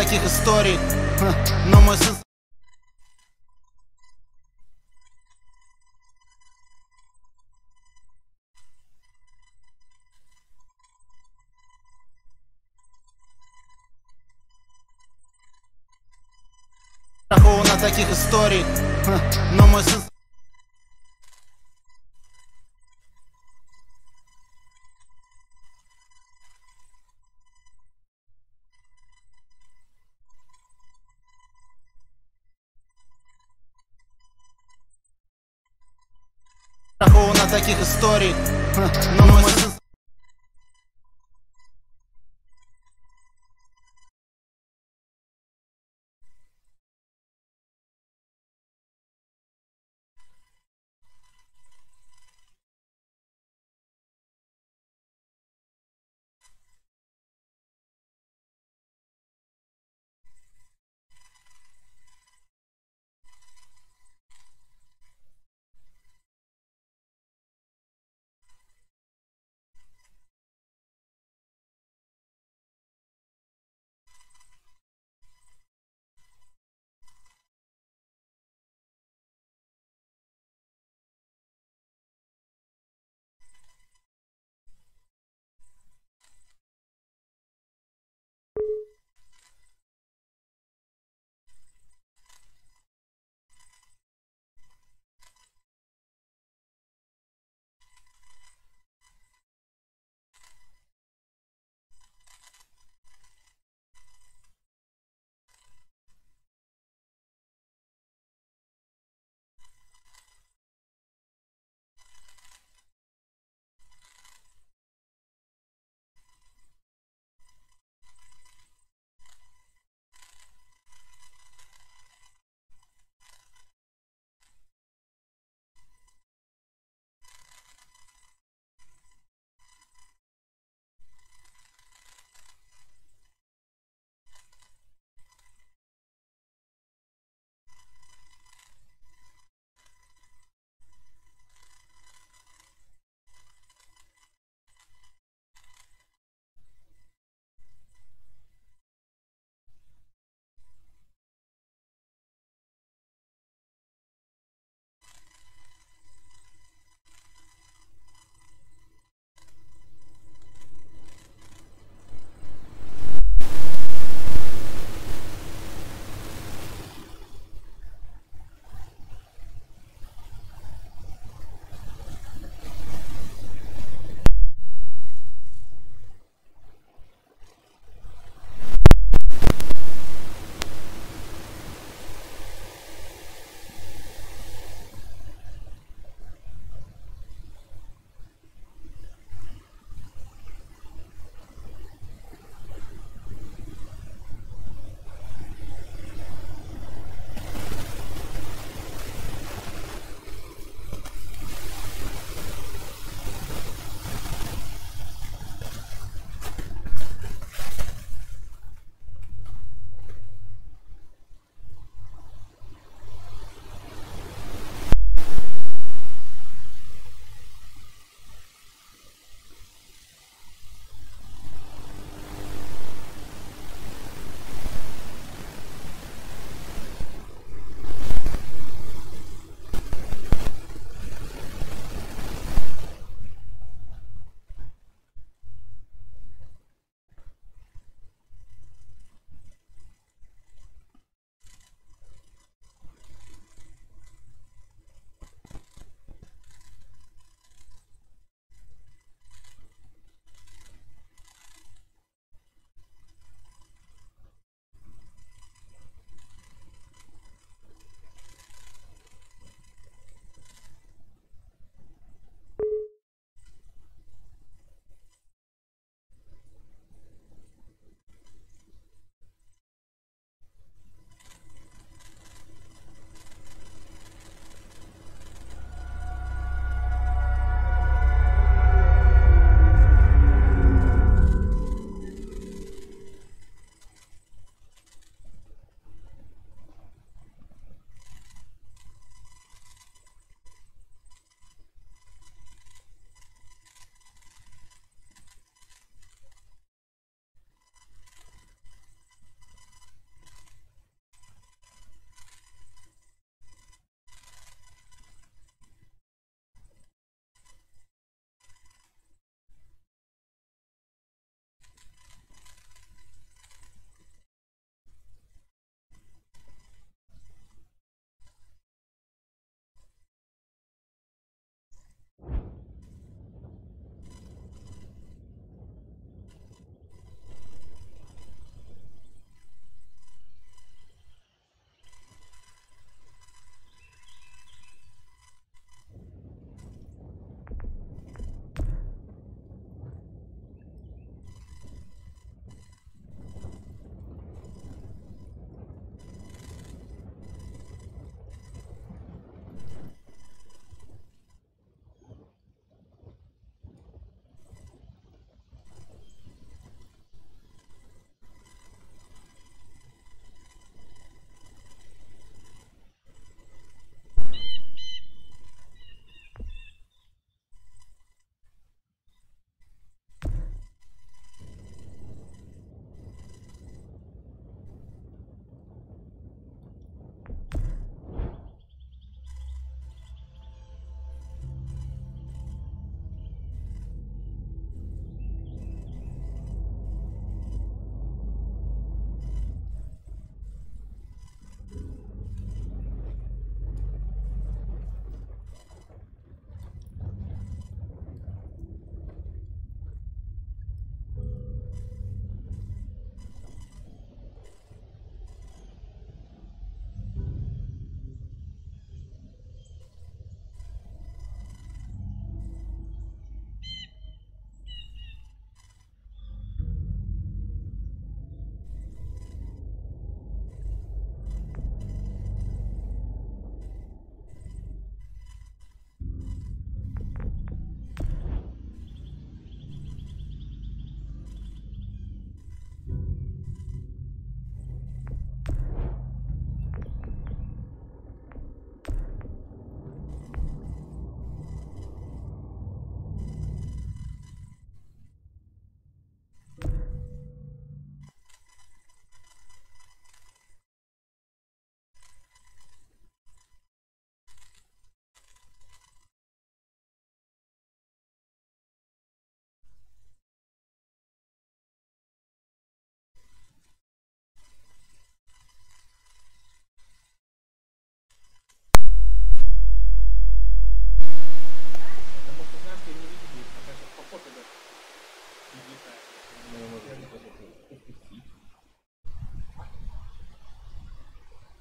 таких историй, но мой сын страхован от таких историй, но мой сын страхован от таких историй, но мой сын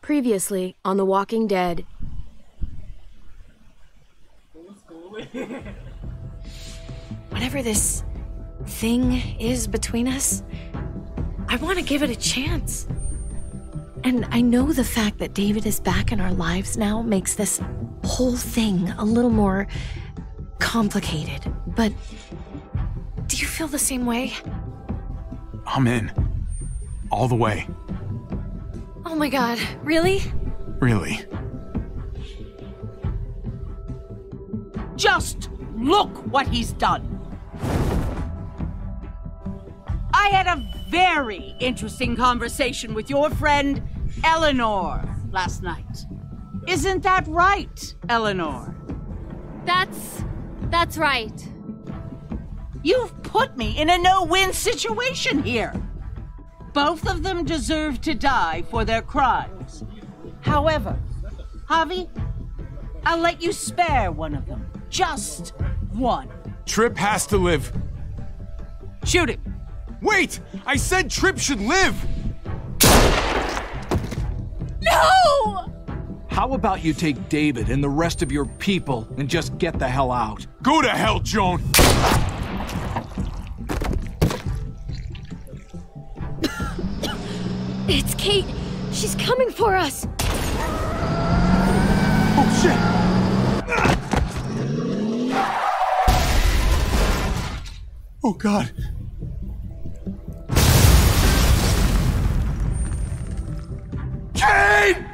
Previously on The Walking Dead. Whatever this thing is between us, I want to give it a chance. And I know the fact that David is back in our lives now makes this whole thing a little more complicated. But do you feel the same way? I'm in. All the way. Oh my God, really? Really. Just look what he's done. I had a very interesting conversation with your friend Eleanor last night. Isn't that right, Eleanor? That's right. You've put me in a no-win situation here. Both of them deserve to die for their crimes. However, Javi, I'll let you spare one of them. Just one. Trip has to live. Shoot him. Wait! I said Trip should live! No! How about you take David and the rest of your people and just get the hell out? Go to hell, Joan! It's Kate. She's coming for us. Oh, shit! Oh, God. Kate!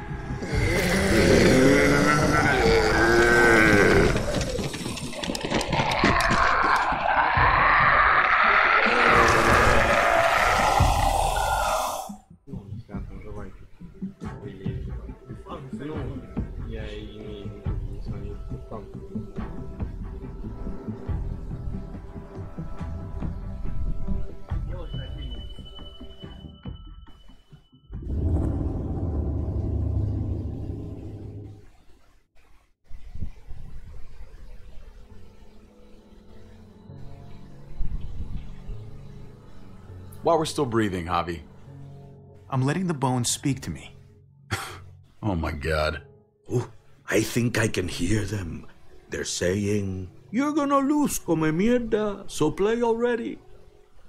While we're still breathing, Javi. I'm letting the bones speak to me. Oh my God. Oh, I think I can hear them. They're saying, "You're gonna lose, come mierda, so play already."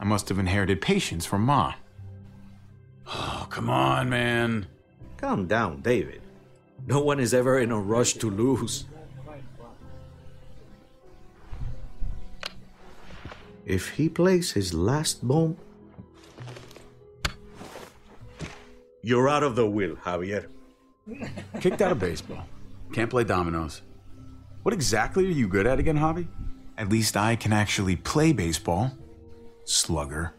I must have inherited patience from Ma. Oh, come on, man. Calm down, David. No one is ever in a rush to lose. If he plays his last bomb, you're out of the will, Javier. Kicked out of baseball. Can't play dominoes. What exactly are you good at again, Javi? At least I can actually play baseball. Slugger.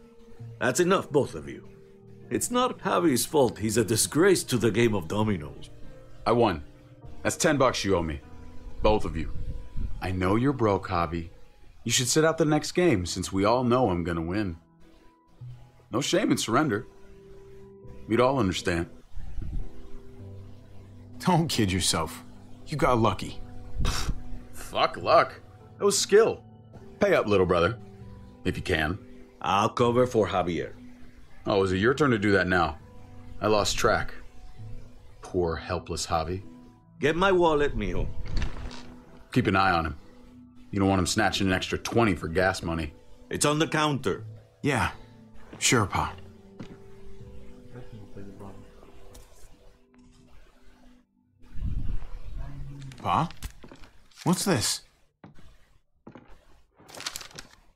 That's enough, both of you. It's not Javi's fault he's a disgrace to the game of dominoes. I won. That's $10 you owe me. Both of you. I know you're broke, Javi. You should sit out the next game, since we all know I'm gonna win. No shame in surrender. We'd all understand. Don't kid yourself. You got lucky. Fuck luck. That was skill. Pay up, little brother. If you can. I'll cover for Javier. Oh, is it your turn to do that now? I lost track. Poor, helpless Javi. Get my wallet, mijo. Keep an eye on him. You don't want him snatching an extra 20 for gas money. It's on the counter. Yeah, sure, Pa. Pa? What's this?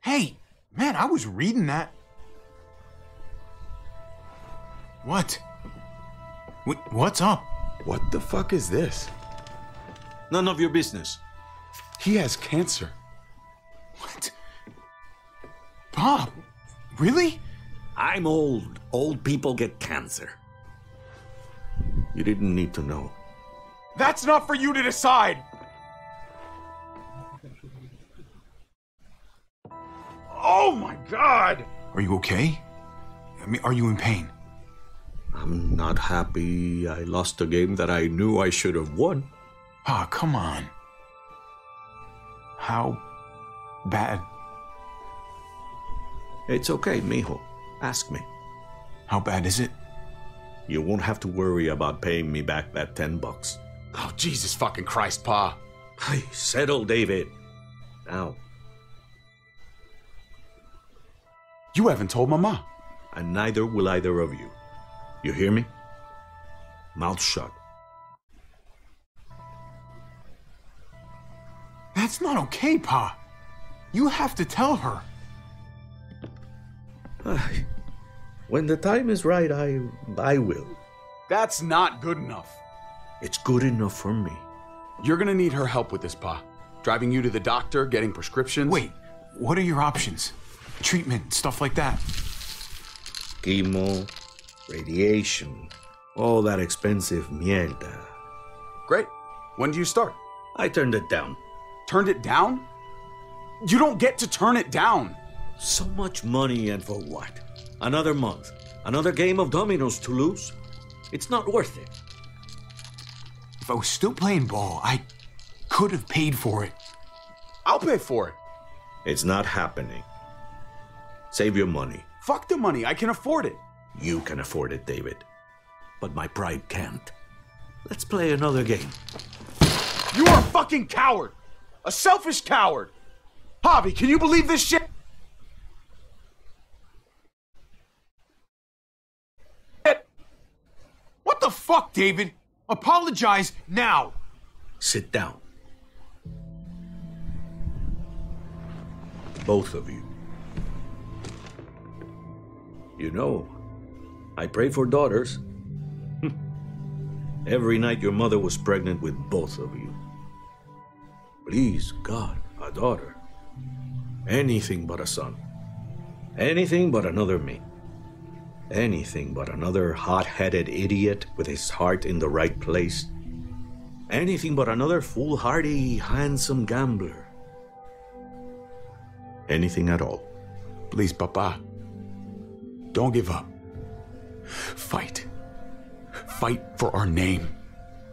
Hey, man, I was reading that. What? What's up? What the fuck is this? None of your business. He has cancer. What? Pa, really? I'm old. Old people get cancer. You didn't need to know. That's not for you to decide! Oh my God! Are you okay? I mean, are you in pain? I'm not happy I lost a game that I knew I should have won. Ah, come on. How bad? It's okay, mijo. Ask me. How bad is it? You won't have to worry about paying me back that $10. Oh, Jesus fucking Christ, Pa. Hey, settle, David. Now. You haven't told Mama. And neither will either of you. You hear me? Mouth shut. That's not okay, Pa. You have to tell her. When the time is right, I will. That's not good enough. It's good enough for me. You're gonna need her help with this, Pa. Driving you to the doctor, getting prescriptions. Wait, what are your options? Treatment, stuff like that. Chemo, radiation, all that expensive mierda. Great. When do you start? I turned it down. Turned it down? You don't get to turn it down. So much money, and for what? Another month. Another game of dominoes to lose? It's not worth it. If I was still playing ball, I could have paid for it. I'll pay for it. It's not happening. Save your money. Fuck the money. I can afford it. You can afford it, David. But my pride can't. Let's play another game. You are a fucking coward. A selfish coward. Javi, can you believe this shit? What the fuck, David? Apologize now. Sit down. Both of you. You know, I pray for daughters. Every night your mother was pregnant with both of you. Please, God, a daughter. Anything but a son. Anything but another me. Anything but another hot-headed idiot with his heart in the right place. Anything but another foolhardy, handsome gambler. Anything at all. Please, Papa. Don't give up. Fight. Fight for our name.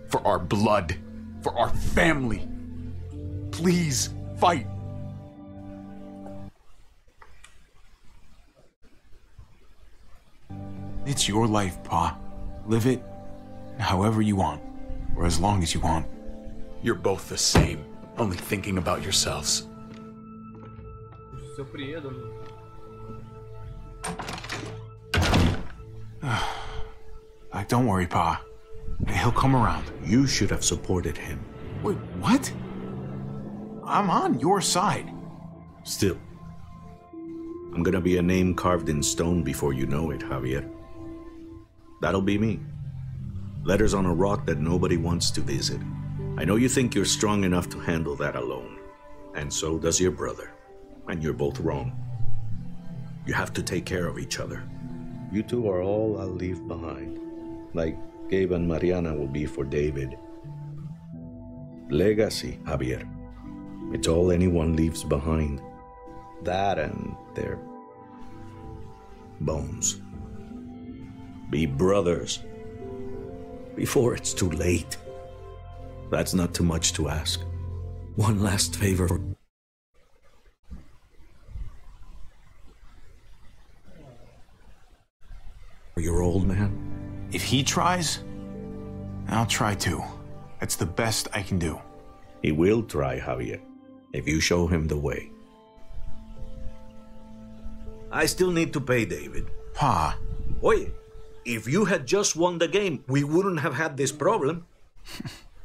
For our blood. For our family. Please, fight. It's your life, Pa. Live it however you want, or as long as you want. You're both the same, only thinking about yourselves. Don't worry, Pa. He'll come around. You should have supported him. Wait, what? I'm on your side. Still, I'm gonna be a name carved in stone before you know it, Javier. That'll be me. Letters on a rock that nobody wants to visit. I know you think you're strong enough to handle that alone. And so does your brother. And you're both wrong. You have to take care of each other. You two are all I'll leave behind. Like Gabe and Mariana will be for David. Legacy, Javier. It's all anyone leaves behind. That and their bones. Be brothers before it's too late. That's not too much to ask. One last favor for your old man. If he tries, I'll try too. That's the best I can do. He will try, Javier, if you show him the way. I still need to pay David. Pa. Oye, if you had just won the game, we wouldn't have had this problem.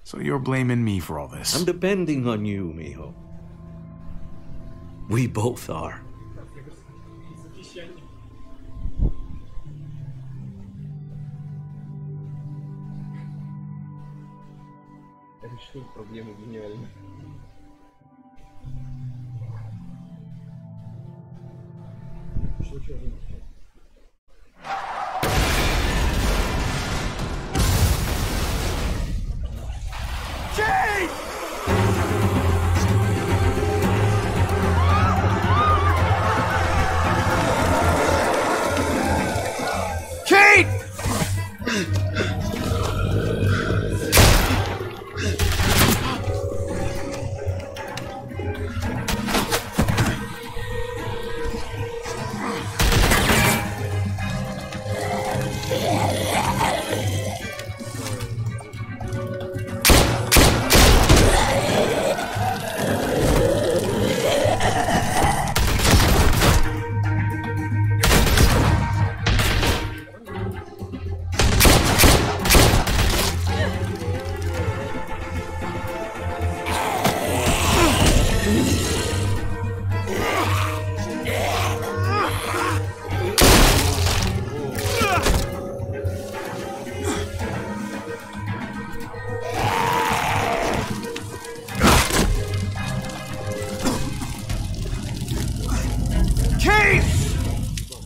So you're blaming me for all this? I'm depending on you, mijo. We both are. Решил проблему гениально. Что Jade! Kate!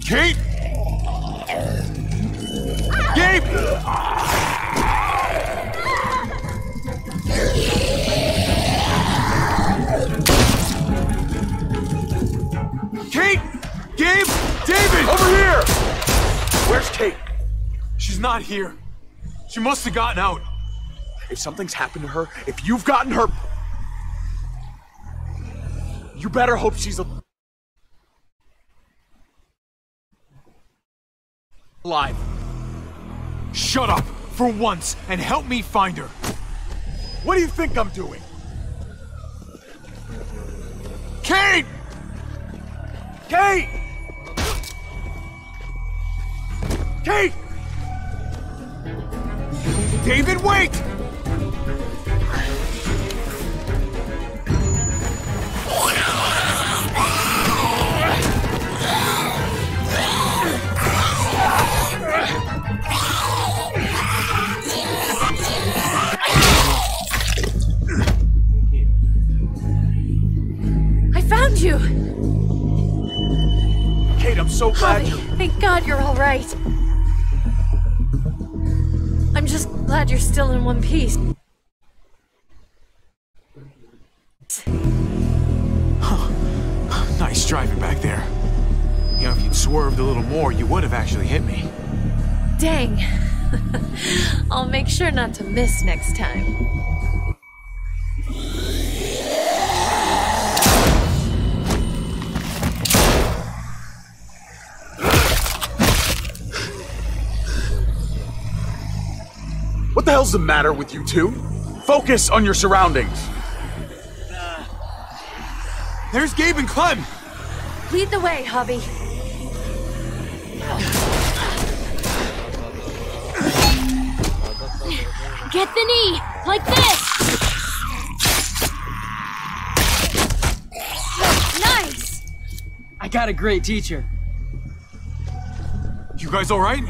Kate! Gabe! Kate! Gabe! David! Over here! Where's Kate? She's not here. She must have gotten out. If something's happened to her, if you've gotten her... You better hope she's alive. Shut up for once and help me find her. What do you think I'm doing? Kate! Kate! Kate! David, wait! I found you! Kate, I'm so glad Javi, thank God you're all right. I'm just glad you're still in one piece. Nice driving back there. You know, if you'd swerved a little more, you would have actually hit me. Dang. I'll make sure not to miss next time. What the hell's the matter with you two? Focus on your surroundings. There's Gabe and Clem! Lead the way, Javi. Get the knee! Like this! Nice! I got a great teacher. You guys all right?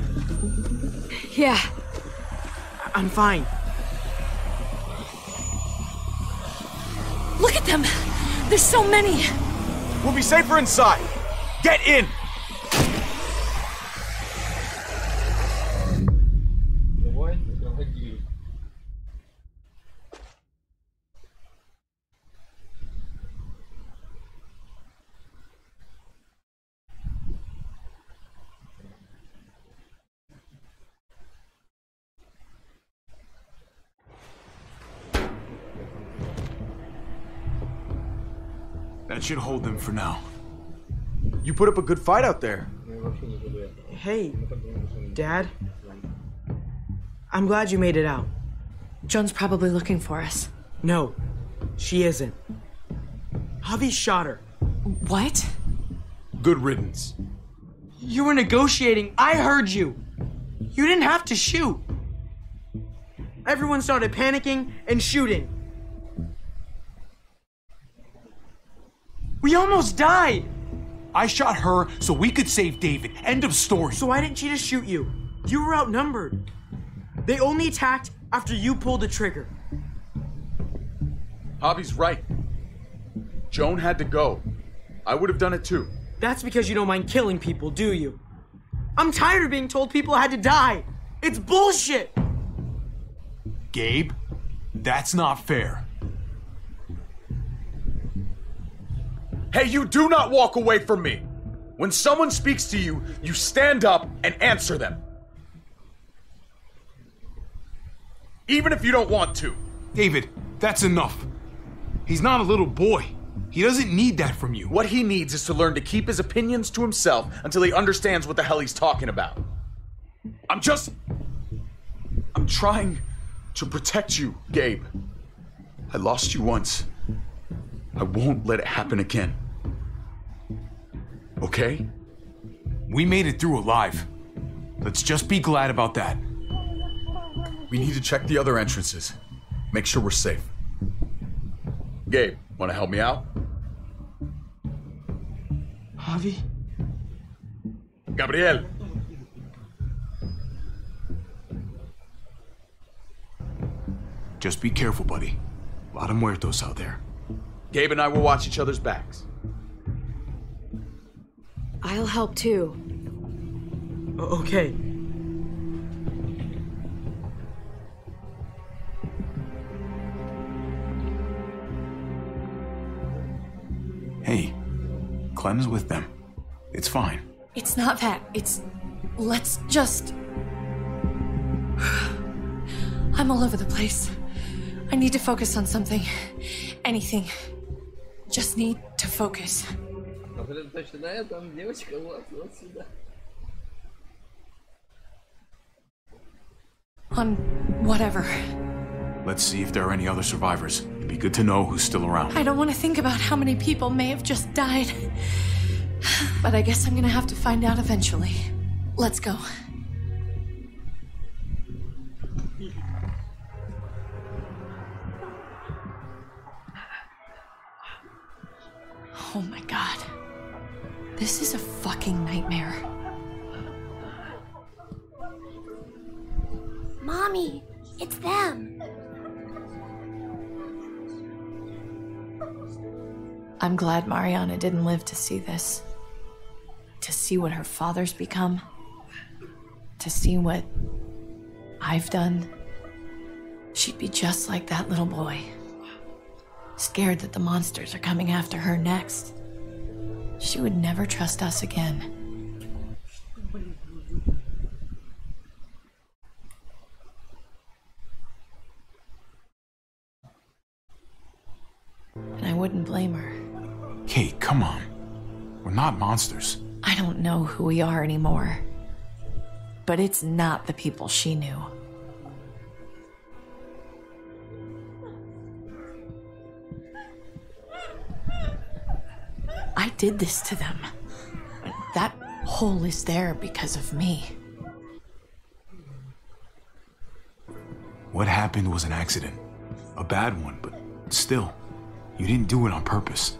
Yeah. I'm fine. Look at them! There's so many! We'll be safer inside. Get in! That should hold them for now. You put up a good fight out there. Hey, Dad. I'm glad you made it out. Joan's probably looking for us. No, she isn't. Javi shot her. What? Good riddance. You were negotiating. I heard you. You didn't have to shoot. Everyone started panicking and shooting. We almost died. I shot her so we could save David. End of story. So why didn't she just shoot you? You were outnumbered. They only attacked after you pulled the trigger. Javi's right. Joan had to go. I would have done it too. That's because you don't mind killing people, do you? I'm tired of being told people had to die. It's bullshit. Gabe, that's not fair. Hey, you do not walk away from me. When someone speaks to you, you stand up and answer them. Even if you don't want to. David, that's enough. He's not a little boy. He doesn't need that from you. What he needs is to learn to keep his opinions to himself until he understands what the hell he's talking about. I'm trying to protect you, Gabe. I lost you once. I won't let it happen again. Okay? We made it through alive. Let's just be glad about that. We need to check the other entrances. Make sure we're safe. Gabe, want to help me out? Javi? Gabriel. Just be careful, buddy. A lot of muertos out there. Gabe and I will watch each other's backs. I'll help too. Okay. Hey, Clem's with them. It's fine. It's not that. It's... Let's just... I'm all over the place. I need to focus on something. Anything. Just need to focus. Точно на этом, девочка, вот сюда. On whatever. Let's see if there are any other survivors. It'd be good to know who's still around. I don't want to think about how many people may have just died. But I guess I'm gonna have to find out eventually. Let's go. Oh my god. This is a fucking nightmare. Mommy, it's them. I'm glad Mariana didn't live to see this. To see what her father's become. To see what I've done. She'd be just like that little boy. Scared that the monsters are coming after her next. She would never trust us again. And I wouldn't blame her. Kate, come on. We're not monsters. I don't know who we are anymore. But it's not the people she knew. I did this to them. That hole is there because of me. What happened was an accident. A bad one, but still, you didn't do it on purpose.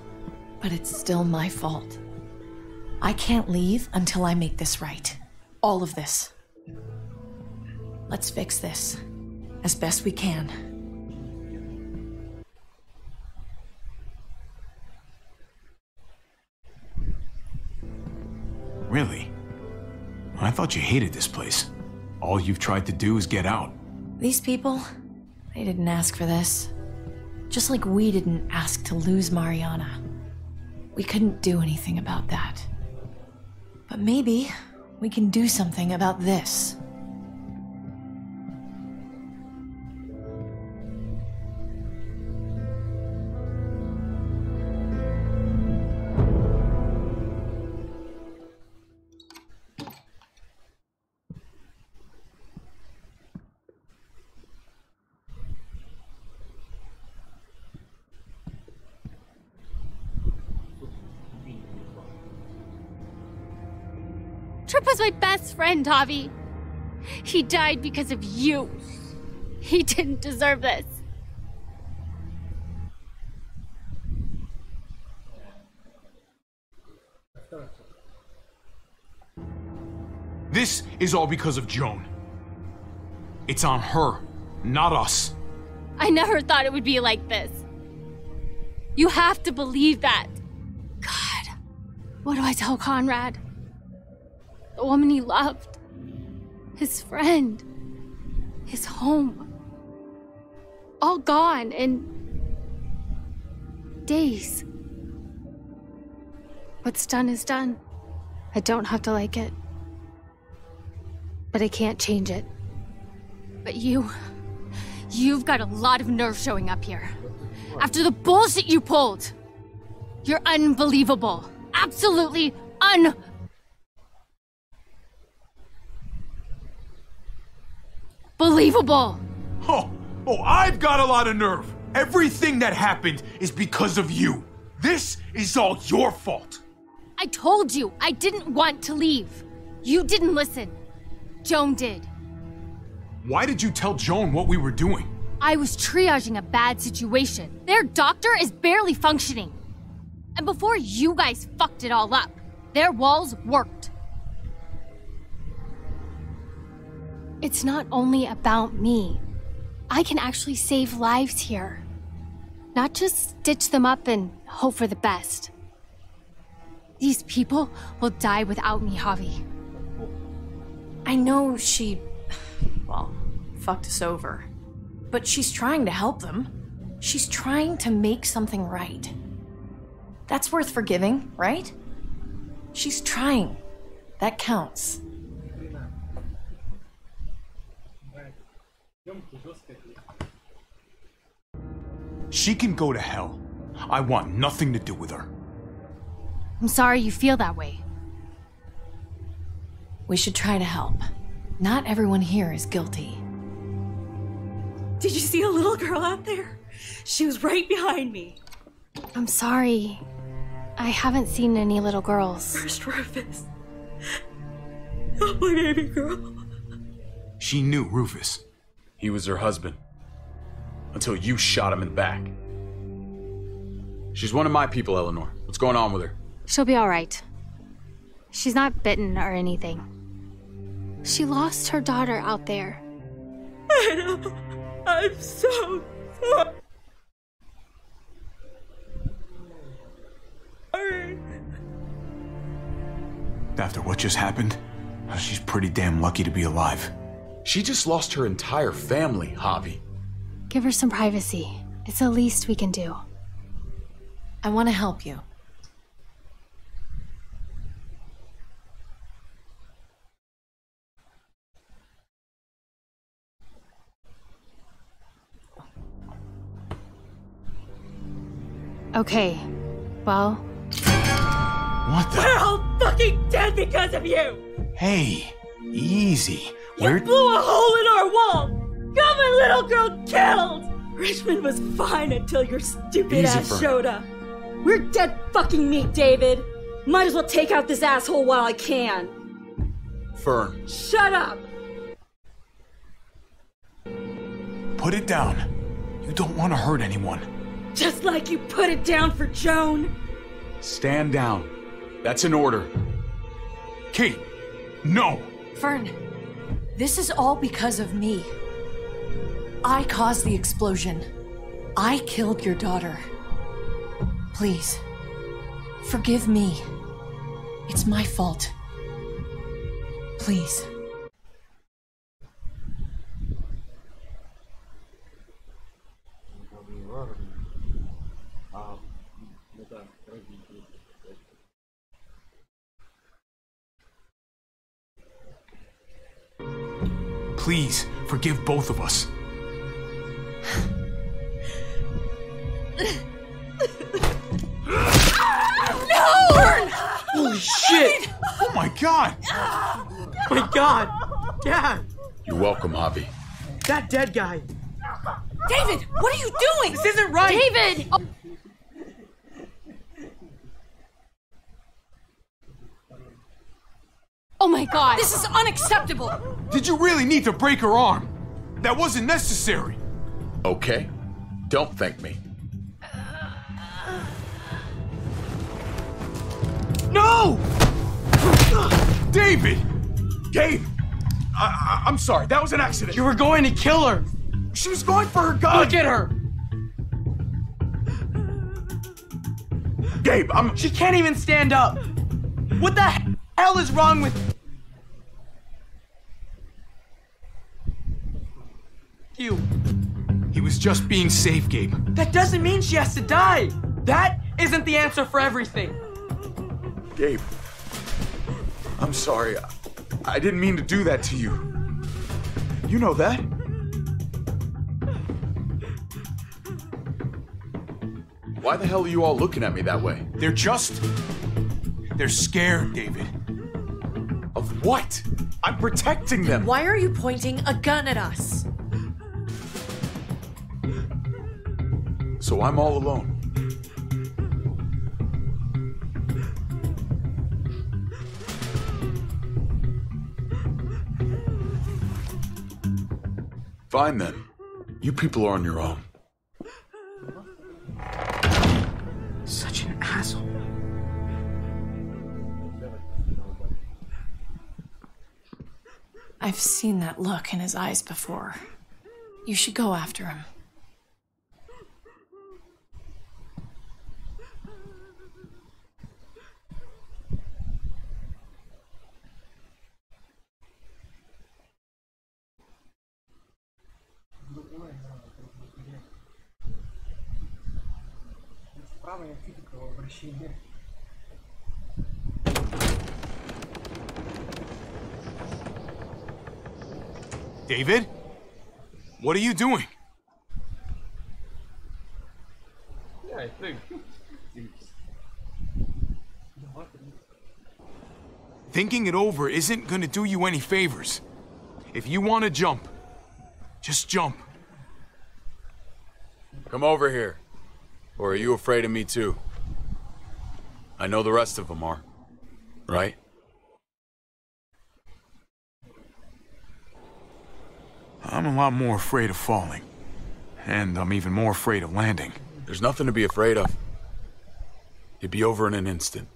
But it's still my fault. I can't leave until I make this right. All of this. Let's fix this. As best we can. Really? I thought you hated this place. All you've tried to do is get out. These people, they didn't ask for this. Just like we didn't ask to lose Mariana. We couldn't do anything about that. But maybe we can do something about this. Trip was my best friend, Javi. He died because of you. He didn't deserve this. This is all because of Joan. It's on her, not us. I never thought it would be like this. You have to believe that. God, what do I tell Conrad? The woman he loved. His friend. His home. All gone in days. What's done is done. I don't have to like it. But I can't change it. But you've got a lot of nerve showing up here. After the bullshit you pulled. You're unbelievable. Absolutely unbelievable. Oh, I've got a lot of nerve. Everything that happened is because of you. This is all your fault. I told you I didn't want to leave. You didn't listen. Joan did. Why did you tell Joan what we were doing? I was triaging a bad situation. Their doctor is barely functioning. And before you guys fucked it all up, their walls worked. It's not only about me. I can actually save lives here. Not just stitch them up and hope for the best. These people will die without me, Javi. I know she, well, fucked us over. But she's trying to help them. She's trying to make something right. That's worth forgiving, right? She's trying. That counts. She can go to hell. I want nothing to do with her. I'm sorry you feel that way. We should try to help. Not everyone here is guilty. Did you see a little girl out there? She was right behind me. I'm sorry. I haven't seen any little girls. First Rufus. Oh, my baby girl. She knew Rufus. He was her husband. Until you shot him in the back. She's one of my people, Eleanor. What's going on with her? She'll be all right. She's not bitten or anything. She lost her daughter out there. I know. I'm so sorry. After what just happened, she's pretty damn lucky to be alive. She just lost her entire family, Javi. Give her some privacy. It's the least we can do. I want to help you. Okay, well... What the? We're all fucking dead because of you! Hey, easy. You blew a hole in our wall! Got my little girl killed! Richmond was fine until your stupid ass showed up. We're dead fucking meat, David. Might as well take out this asshole while I can. Fern. Shut up! Put it down. You don't want to hurt anyone. Just like you put it down for Joan. Stand down. That's an order. Kate, no! Fern, this is all because of me. I caused the explosion. I killed your daughter. Please, forgive me. It's my fault. Please. Please, forgive both of us. No! Burn! Holy shit! Oh my god! My god! Dad! You're welcome, Javi. That dead guy! David, what are you doing? This isn't right! David! Oh. Oh my god! This is unacceptable! Did you really need to break her arm? That wasn't necessary. Okay. Don't thank me. No! David! Gabe! I'm sorry, that was an accident. You were going to kill her! She was going for her gun! Look at her! Gabe, She can't even stand up! What the hell is wrong with you? He was just being safe, Gabe. That doesn't mean she has to die! That isn't the answer for everything! Gabe, I'm sorry. I didn't mean to do that to you. You know that. Why the hell are you all looking at me that way? They're scared, David. Of what? I'm protecting them. Why are you pointing a gun at us? So I'm all alone. Fine then. You people are on your own. Such an asshole. I've seen that look in his eyes before. You should go after him. David? What are you doing? Thinking it over isn't gonna do you any favors. If you want to jump, just jump. Come over here. Or are you afraid of me too? I know the rest of them are, right? I'm a lot more afraid of falling. And I'm even more afraid of landing. There's nothing to be afraid of. It'd be over in an instant.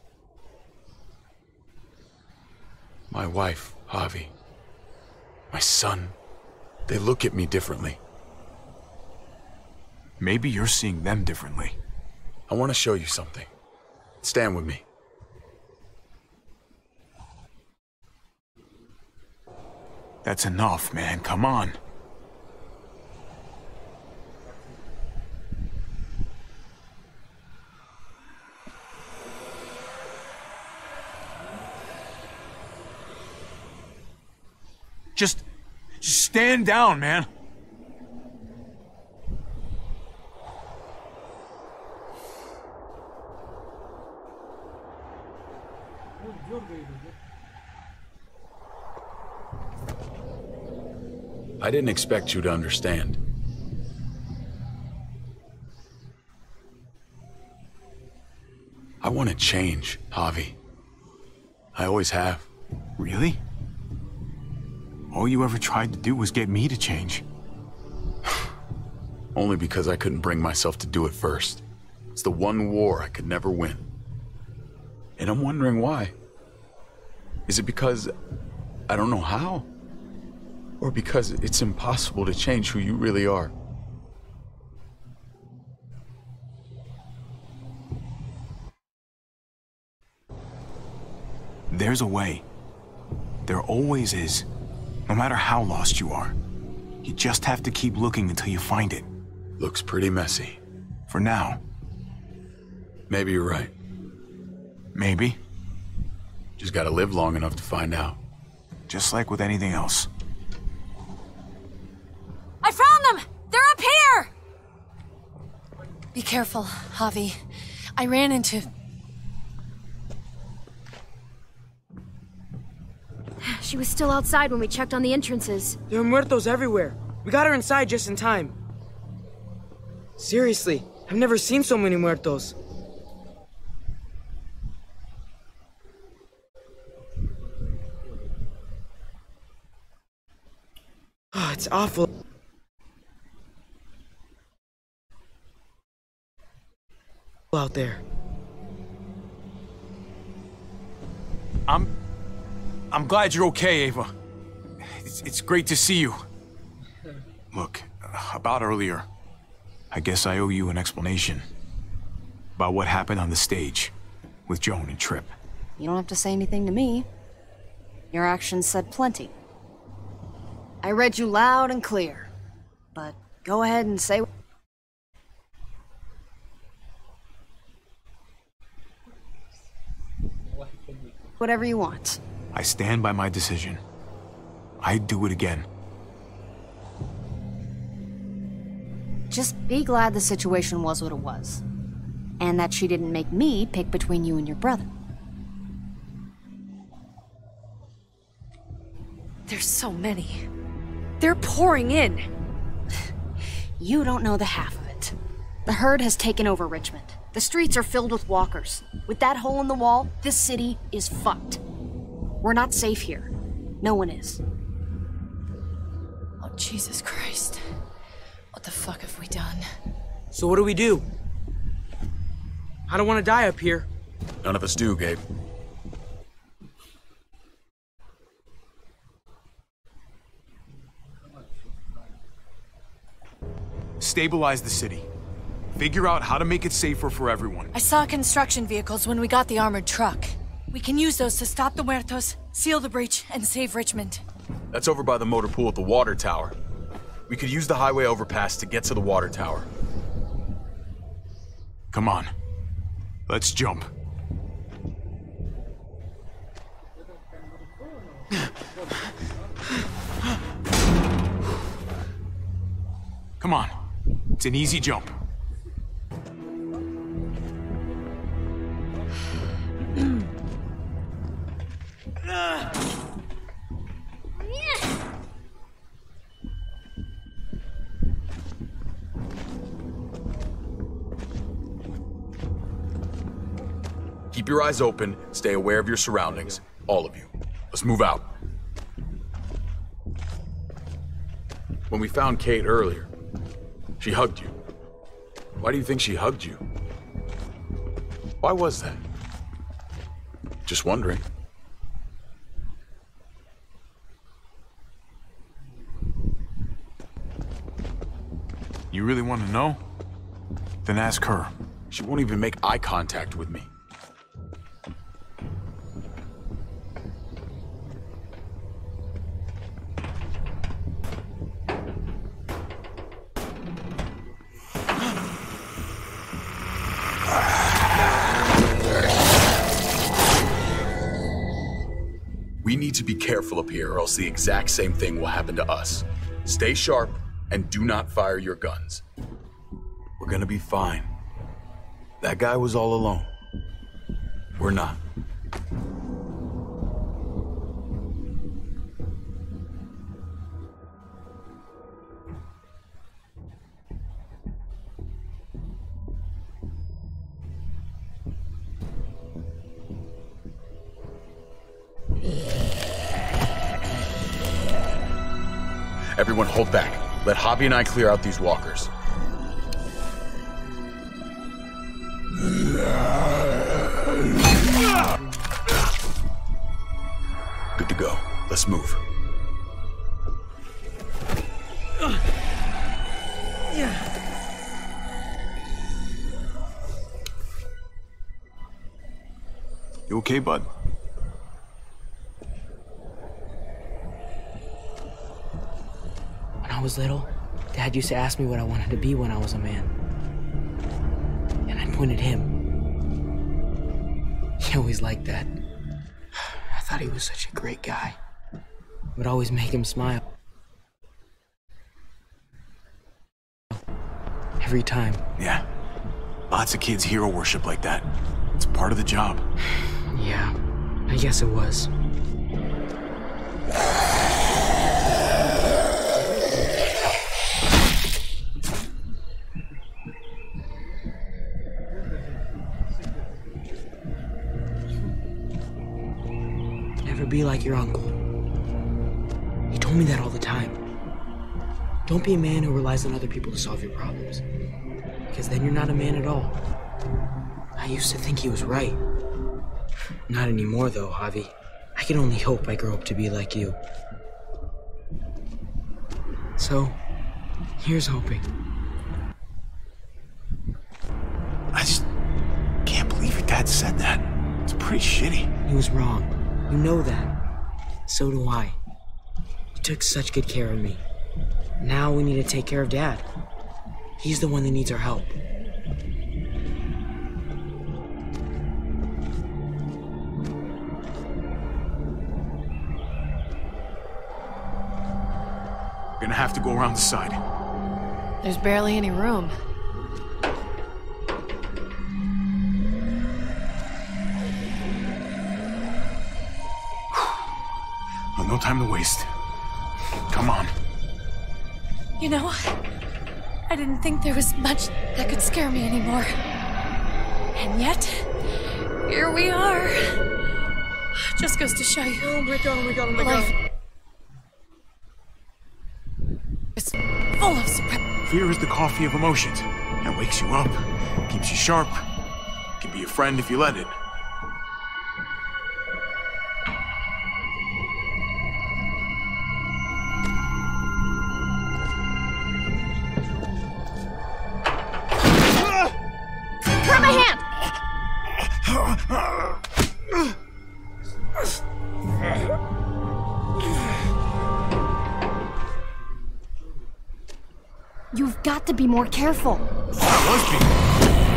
My wife, Javi. My son. They look at me differently. Maybe you're seeing them differently. I want to show you something. Stand with me. That's enough, man. Come on. Just stand down, man. I didn't expect you to understand. I want to change, Javi. I always have. Really? All you ever tried to do was get me to change. Only because I couldn't bring myself to do it first. It's the one war I could never win. And I'm wondering why. Is it because I don't know how? Or because it's impossible to change who you really are? There's a way. There always is. No matter how lost you are. You just have to keep looking until you find it. Looks pretty messy. For now. Maybe you're right. Maybe. Just gotta live long enough to find out. Just like with anything else. I found them! They're up here! Be careful, Javi. I ran into... She was still outside when we checked on the entrances. There are muertos everywhere. We got her inside just in time. Seriously, I've never seen so many muertos. Oh, it's awful. Out there. I'm glad you're okay, Ava. It's great to see you. Look, about earlier, I guess I owe you an explanation about what happened on the stage with Joan and Tripp. You don't have to say anything to me. Your actions said plenty. I read you loud and clear, but go ahead and say whatever you want. I stand by my decision. I'd do it again. Just be glad the situation was what it was. And that she didn't make me pick between you and your brother. There's so many. They're pouring in. You don't know the half of it. The herd has taken over Richmond. The streets are filled with walkers. With that hole in the wall, this city is fucked. We're not safe here. No one is. Oh, Jesus Christ. What the fuck have we done? So what do we do? I don't want to die up here. None of us do, Gabe. Stabilize the city. Figure out how to make it safer for everyone. I saw construction vehicles when we got the armored truck. We can use those to stop the muertos, seal the breach, and save Richmond. That's over by the motor pool at the water tower. We could use the highway overpass to get to the water tower. Come on. Let's jump. Come on. It's an easy jump. Keep your eyes open, stay aware of your surroundings. All of you. Let's move out. When we found Kate earlier, she hugged you. Why do you think she hugged you? Why was that? Just wondering. You really want to know? Then ask her. She won't even make eye contact with me. We need to be careful up here or else the exact same thing will happen to us. Stay sharp and do not fire your guns. We're gonna be fine. That guy was all alone. We're not. Everyone hold back. Let Javi and I clear out these walkers. Good to go. Let's move. You okay, bud? When I was little, Dad used to ask me what I wanted to be when I was a man. And I'd point at him. He always liked that. I thought he was such a great guy. It would always make him smile. Every time. Yeah. Lots of kids hero worship like that. It's part of the job. Yeah, I guess it was. Never be like your uncle. He told me that all the time. Don't be a man who relies on other people to solve your problems. Because then you're not a man at all. I used to think he was right. Not anymore, though, Javi. I can only hope I grow up to be like you. So, here's hoping. I just can't believe your dad said that. It's pretty shitty. He was wrong. You know that. So do I. You took such good care of me. Now we need to take care of Dad. He's the one that needs our help. We're gonna have to go around the side. There's barely any room. Well, no time to waste. Come on. You know, I didn't think there was much that could scare me anymore. And yet, here we are. Just goes to show you. Oh my god, oh my god, oh my life god. is full of surprise. Fear is the coffee of emotions. It wakes you up, keeps you sharp, can be a friend if you let it. Grab my hand! You've got to be more careful. Must be.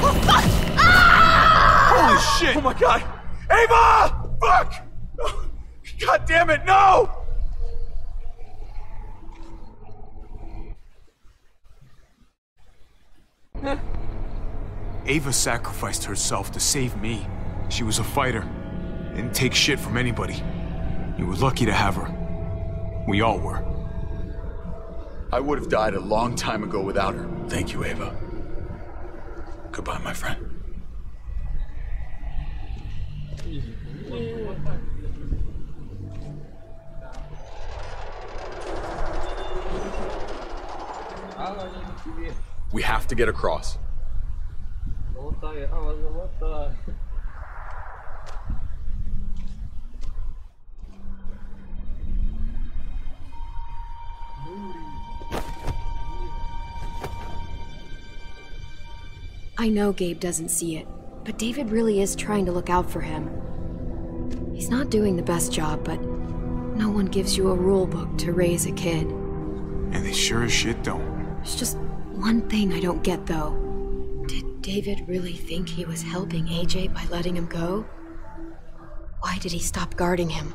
Oh, fuck! Ah! Holy shit! Oh my god! Ava! Fuck! Oh, god damn it, no! Ava sacrificed herself to save me. She was a fighter. Didn't take shit from anybody. You were lucky to have her. We all were. I would have died a long time ago without her. Thank you, Ava. Goodbye, my friend. We have to get across. I know Gabe doesn't see it, but David really is trying to look out for him. He's not doing the best job, but no one gives you a rule book to raise a kid. And they sure as shit don't. There's just one thing I don't get, though. Did David really think he was helping AJ by letting him go? Why did he stop guarding him?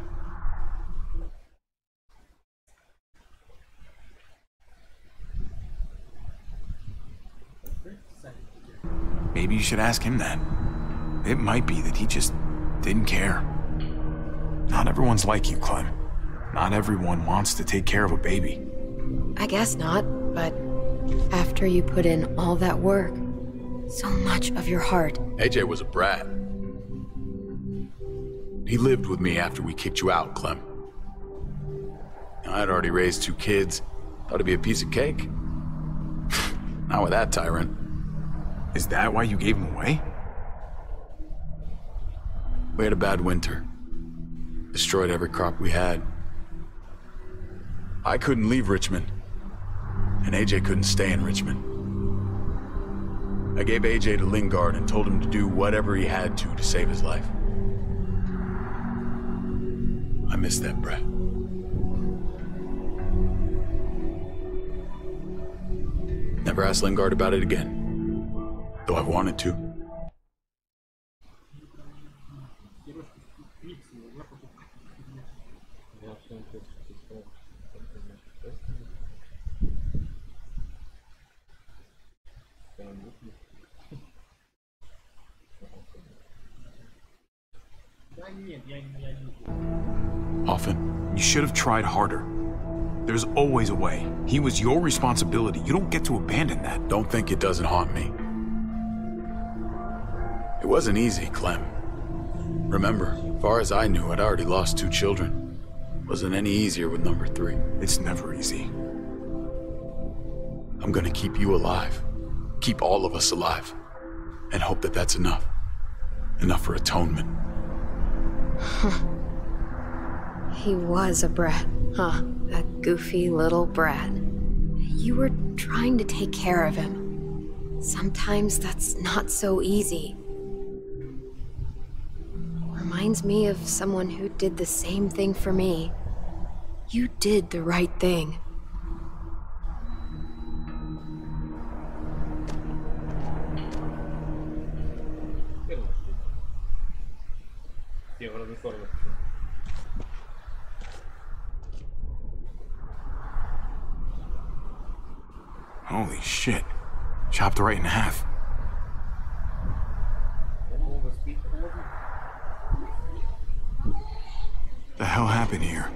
Maybe you should ask him that. It might be that he just didn't care. Not everyone's like you, Clem. Not everyone wants to take care of a baby. I guess not, but after you put in all that work, so much of your heart. AJ was a brat. He lived with me after we kicked you out, Clem. I'd already raised 2 kids. Thought it'd be a piece of cake. Not with that tyrant. Is that why you gave him away? We had a bad winter. Destroyed every crop we had. I couldn't leave Richmond. And AJ couldn't stay in Richmond. I gave AJ to Lingard and told him to do whatever he had to save his life. I miss that brat. Never asked Lingard about it again. Though I've wanted to. Often. You should have tried harder. There's always a way. He was your responsibility. You don't get to abandon that. Don't think it doesn't haunt me. It wasn't easy, Clem. Remember, as far as I knew, I'd already lost 2 children. Wasn't any easier with number 3. It's never easy. I'm gonna keep you alive. Keep all of us alive. And hope that that's enough. Enough for atonement. He was a brat, huh? A goofy little brat. You were trying to take care of him. Sometimes that's not so easy. Reminds me of someone who did the same thing for me. You did the right thing. Holy shit. Chopped right in half. The hell happened here?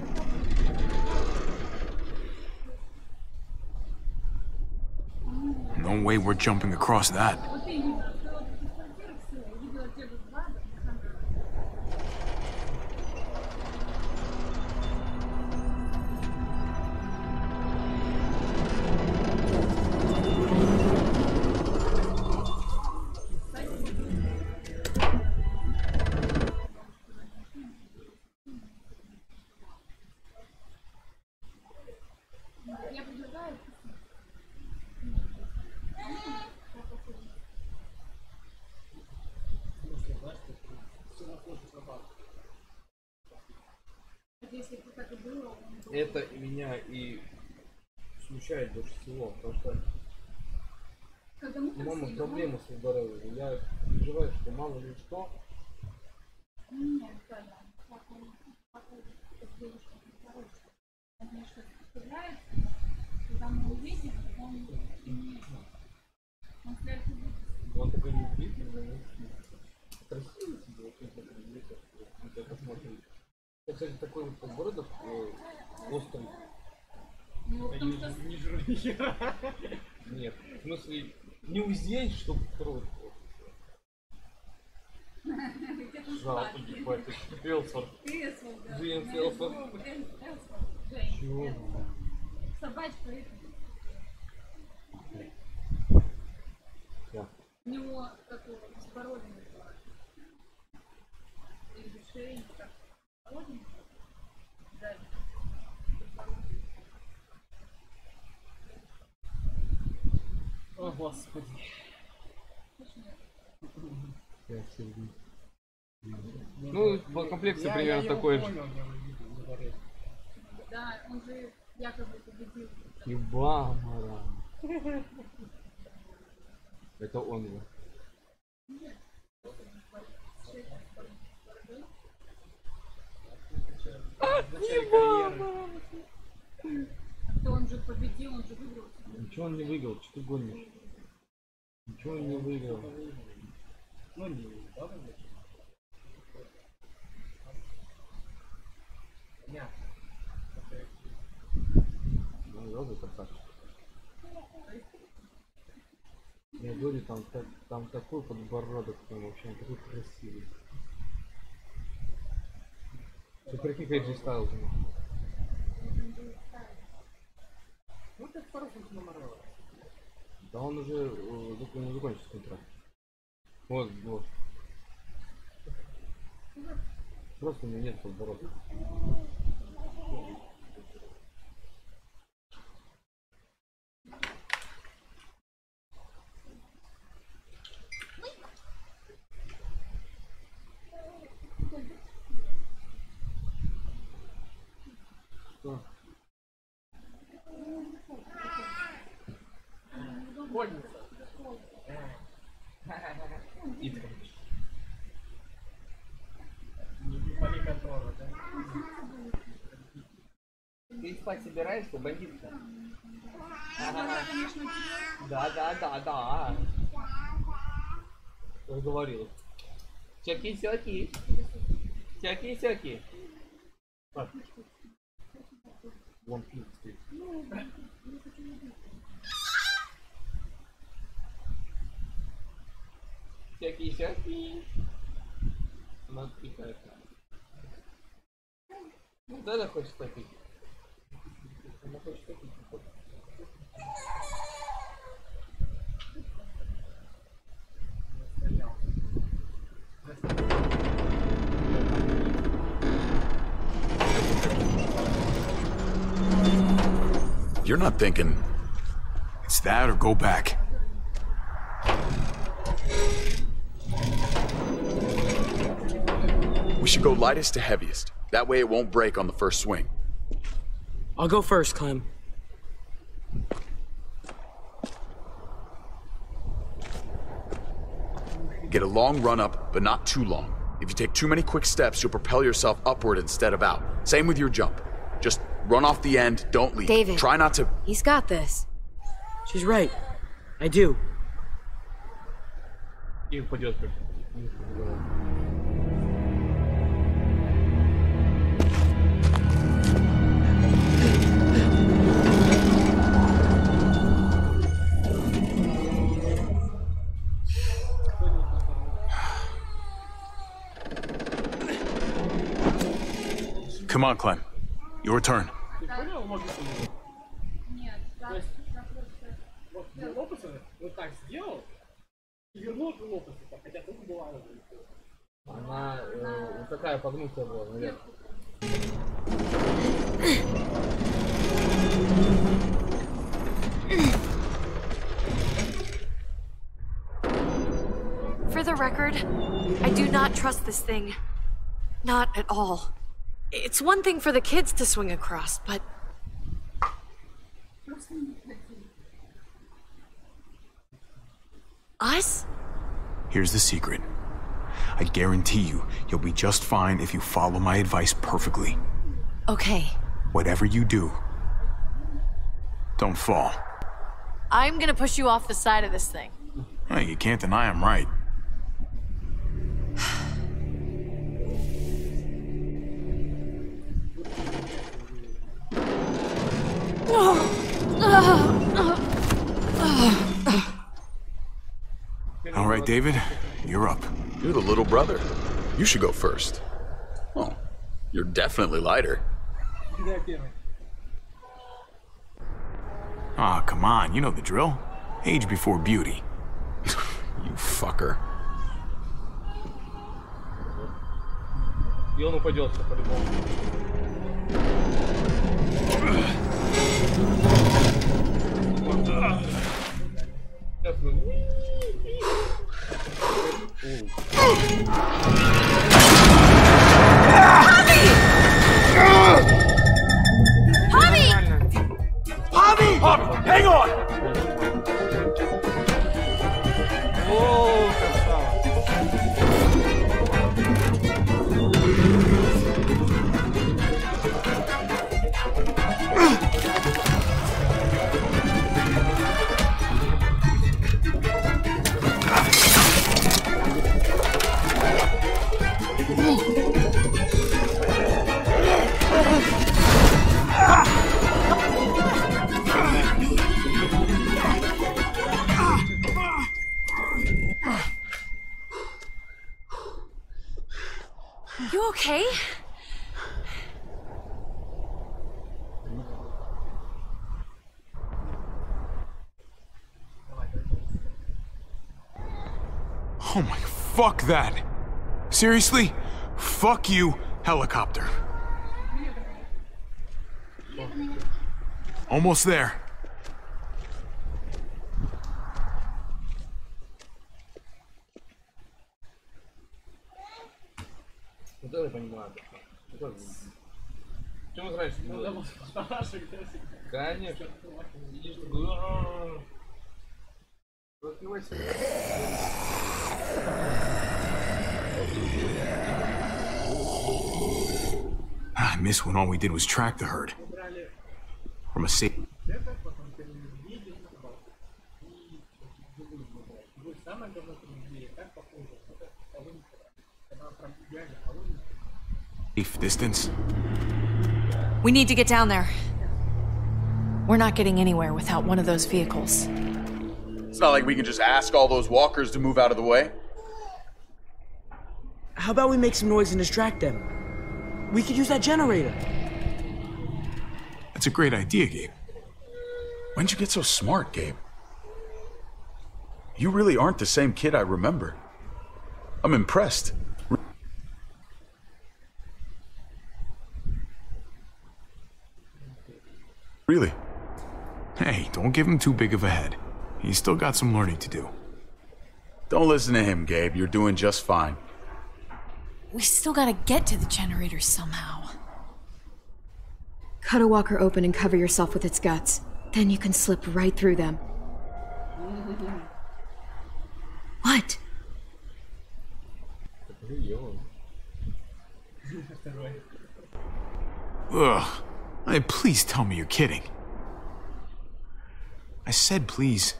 No way we're jumping across that. Это меня и смущает больше всего, потому что у мамы проблемы со здоровьем. Я переживаю, что мало ли что, Он такой неудивительный, красивый себе, очень посмотреть. Кстати, такой вот подбородок острый. Не жури. Нет, в смысле, не узень, чтобы кровь. Жалко, ебать, ты Фелсфорд. Джейн Фелсфорд. Чего? Собачка это. У него такого беспородного. Или шеи, как породненького. Да. О, Господи. Ну, по комплекции примерно такой же. Да, он же якобы победил. Ебамара. Это он же. Ебамара. Он же победил, он же выиграл. Ничего он не выиграл, что ты гонишь? Ничего он не выиграл. Ну не выиграл. Ну, розы красавчик. Я говорю, там такой подбородок, там вообще он такой красивый. Ты прикинь, как же ставил ему. Ну так по-разному наморал. Да он уже не закончил контракт. Вот. Просто у меня нет подбородка. Что? Не контроля, да? Ты спать собираешься, бандитка? Конечно, Да. Я говорил. Всякие-сяки. Всякие-сяки. Вон пить стоит. Всякие-сяки. Она отпихает. Ну да, она хочет попить. Она хочет попить. You're not thinking it's that or go back. We should go lightest to heaviest. That way it won't break on the first swing. I'll go first, Clem. Get a long run up, but not too long. If you take too many quick steps, you'll propel yourself upward instead of out. Same with your jump. Just run off the end, don't leave. David. Try not to... He's got this. She's right. I do. И упадет как. Come on, Clem. Your turn. То есть, вот лопасы вот так сделал и вернул эту лопасу, хотя тут была уже. Она вот такая погнутая была, наверное. For the record, I do not trust this thing. Not at all. It's one thing for the kids to swing across, but... Us? Here's the secret. I guarantee you'll be just fine if you follow my advice perfectly. Okay. Whatever you do, don't fall. I'm gonna push you off the side of this thing. Hey, you can't deny I'm right. All right, David, you're up. You're the little brother. You should go first. Oh, you're definitely lighter. Ah, come on, you know the drill. Age before beauty. You fucker. И он упадется по-любому. Javi, hang on! О, красава. You okay? Oh my, fuck that. Seriously? Fuck you, helicopter. Almost there. Вот это я понимаю. Чем вы раньше делали? Конечно. Видишь, такой... Открывайся. I miss when all we did was track the herd. From a safe. Safe distance. We need to get down there. We're not getting anywhere without one of those vehicles. It's not like we can just ask all those walkers to move out of the way. How about we make some noise and distract them? We could use that generator. That's a great idea, Gabe. When'd you get so smart, Gabe? You really aren't the same kid I remember. I'm impressed. Really? Hey, don't give him too big of a head. He's still got some learning to do. Don't listen to him, Gabe. You're doing just fine. We still gotta get to the generator somehow. Cut a walker open and cover yourself with its guts. Then you can slip right through them. What? Ugh. Hey, please tell me you're kidding. I said please.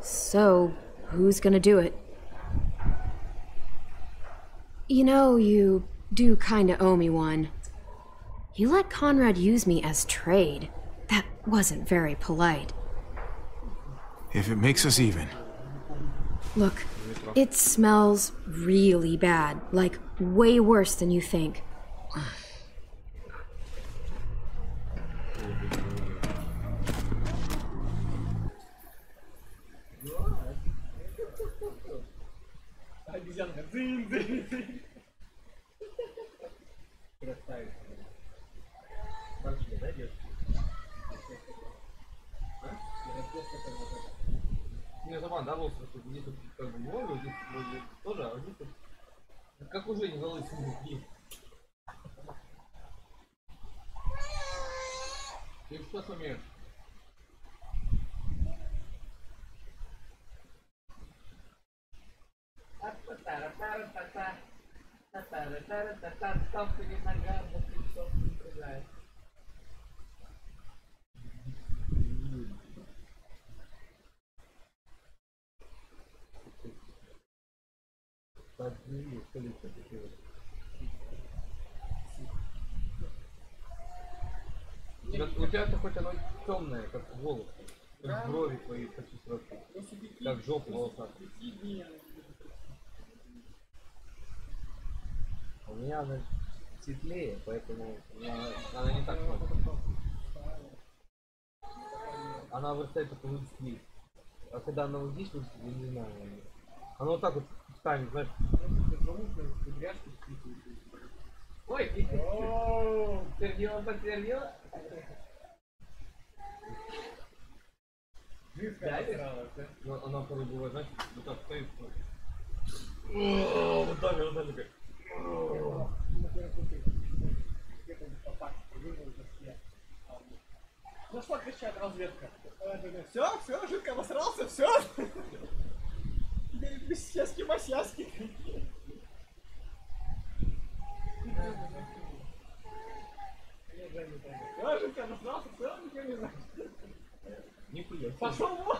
So, who's gonna do it? You know, you do kinda owe me one. You let Conrad use me as trade. That wasn't very polite. If it makes us even. Look, it smells really bad. Like, way worse than you think. Обезьянка. Дзынь-дзынь-дзынь. Красавица. Мальчики, да, девушки? Не, забавно, да, волосы, что здесь тут как бы много, здесь вроде тоже, а здесь тут... Как уже не залысины такие. Ты что сумеешь? количество таких вот. У тебя-то хоть оно темное, как волосы. Как брови твои почти сразу. Как жопа волоса. У меня она светлее, поэтому она не так смотрит. Она вырастает только вот здесь. А когда она вот здесь вырастет, я не знаю. Она вот так вот встанет, знаешь. Ой, подтвердила. Да, она порой бывает, знаешь, вот так стоит. Вот так, такая. Ну что кричат разведка? Все, жидко обосрался, все. Без сяски-масяски. Все, жидко обосрался, все, никто не знает. Нихуя. Пошел вон.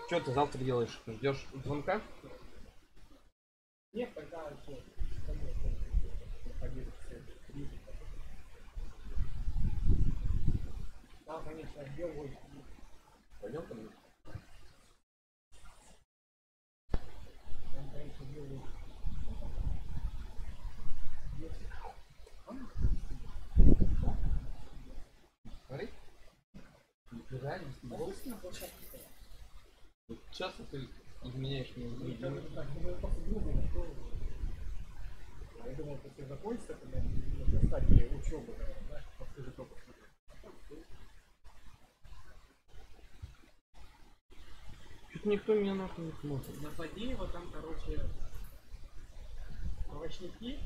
Что ты завтра делаешь? Ждешь звонка? Нет, тогда еще. Да, конечно, белый. Пойдем ко мне? Там, конечно, белый. Смотри. Реально, вот часто ты изменяешь мне. Я думал, после закончится, когда на стадии учебы, знаешь, после только. Что-то никто меня нахуй не смотрит. На Фадеева там, короче, овощники,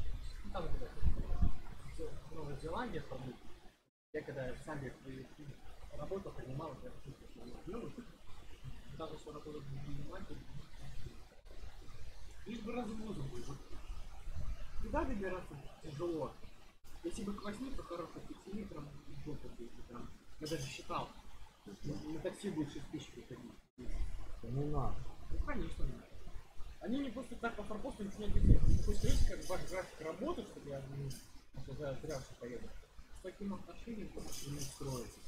там Новая Зеландия, по-моему. Я когда сами работал, понимал, я даже что работал в Генемате, лишь бы разгрузом будет. Туда добираться тяжело. Если бы к 8, то хорошо, к 7 прям жопа будет. Я даже считал. На такси будет 6 тысяч приходить. Ну надо. Ну конечно надо. Они не просто так по форпосту начинают делать. Пусть есть как ваш график работы, чтобы я зря все поеду. С таким отношением не строится.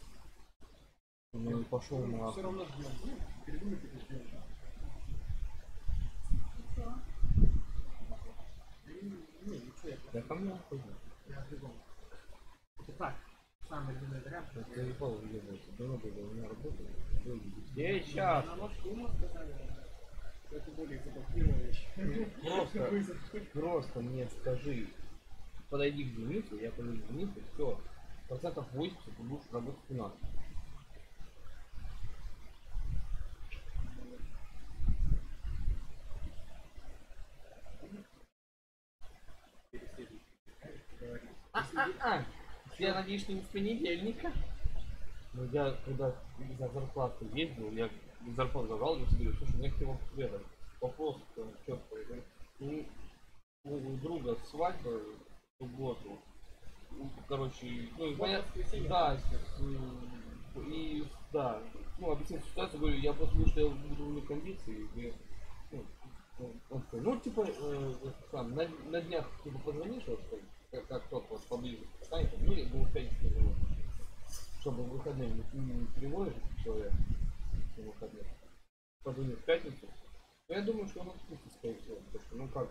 Ну и пошел на. Все равно ждем. Ну, передумайте, ждем. Не, ничего, я Да ко мне ходил. Я бегом. Это так, самый длинный вариант. Я не помню, где было. Давно было, у меня работа. Я сейчас. На нож ума сказали, что это более заблокирующее. Просто мне скажи, подойди к Денису, я подойду к Денису, все. 80% ты будешь работать у нас. Я надеюсь, что не с понедельника. Но я когда за зарплату ездил, я зарплату забрал, я тебе говорю, слушай, мне хотел вопрос, четко. Ну, у друга свадьба в субботу. Короче, ну, понятно, да, и да, ну, объяснить ситуацию, говорю, я просто говорю, что я буду в кондиции, и, ну, типа, сам, на днях, типа, позвонишь, вот, как тот вот поближе станет, ну, я буду ходить, чтобы в выходные не переводишь человека на выходные, позвонишь в пятницу, но я думаю, что он отпустит, скорее всего, потому что, ну, как,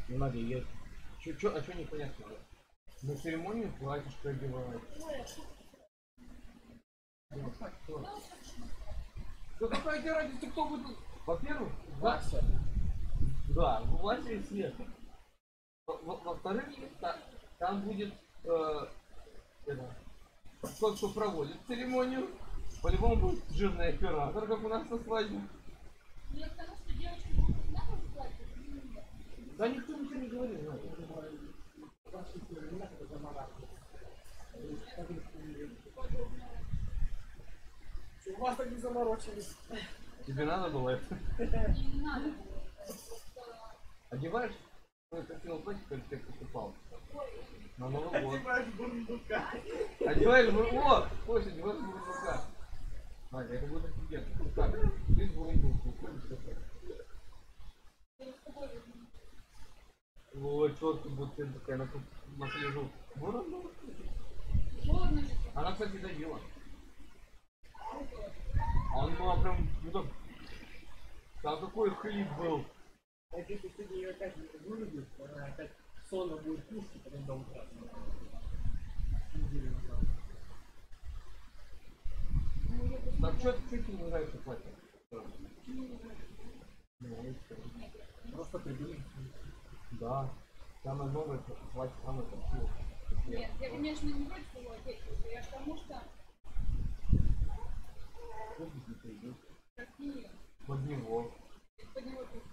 ну, Надя, я... А что непонятно? На церемонию платьишко одевают. Да какая тебе разница, кто будет? Во-первых, Вася. Да, Вася и Света. Во-вторых, там будет тот, кто проводит церемонию. По-любому будет жирный оператор, как у нас на свадьбе. Нет, потому что девочки будут на платье. Да никто ничего не говорил. У вас так не заморочились. Тебе надо было это? Не надо. Одеваешь свой красивый платье, как ты покупал. На Новый год. Одеваешь бурундука. Одеваешь бурундука. О, Кося, одеваешь бурундука. Аня, это будет офигенно. Ну как? Ты с бурундуком уходишь такой. Ой, чёрт, будет такая на пляжу. Бурундук. Она, кстати, давила. Он прям, ну так, там такой хлип был. А если сегодня ее опять вырубит, она опять сонно будет пушить, потом до утра. Так что ты не нравится платье? Просто придумай. Да. Самое новое платье, самое красивое. Нет, я, конечно, не против его одеть, я к тому, что... Какие? Под него. Под него тоже.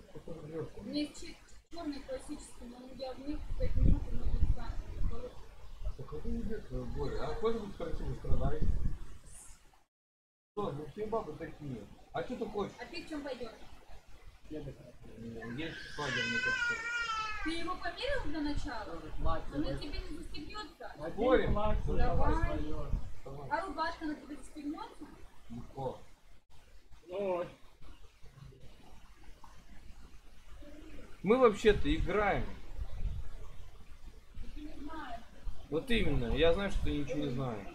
У меня есть черный классический, но я в них 5 минут и могу встать. Так это не детство, Боря. А кто-нибудь красиво страдай? Что, ну все бабы такие. А что ты хочешь? А ты в чем пойдешь? Есть свадебный костюм. Ты его померил для начала? Он на тебе не застегнется? Спорим? Давай. А рубашка на тебе застегнется? Легко. Ой. Мы вообще-то играем. Ты не знаешь. Вот именно. Я знаю, что ты ничего не знаешь.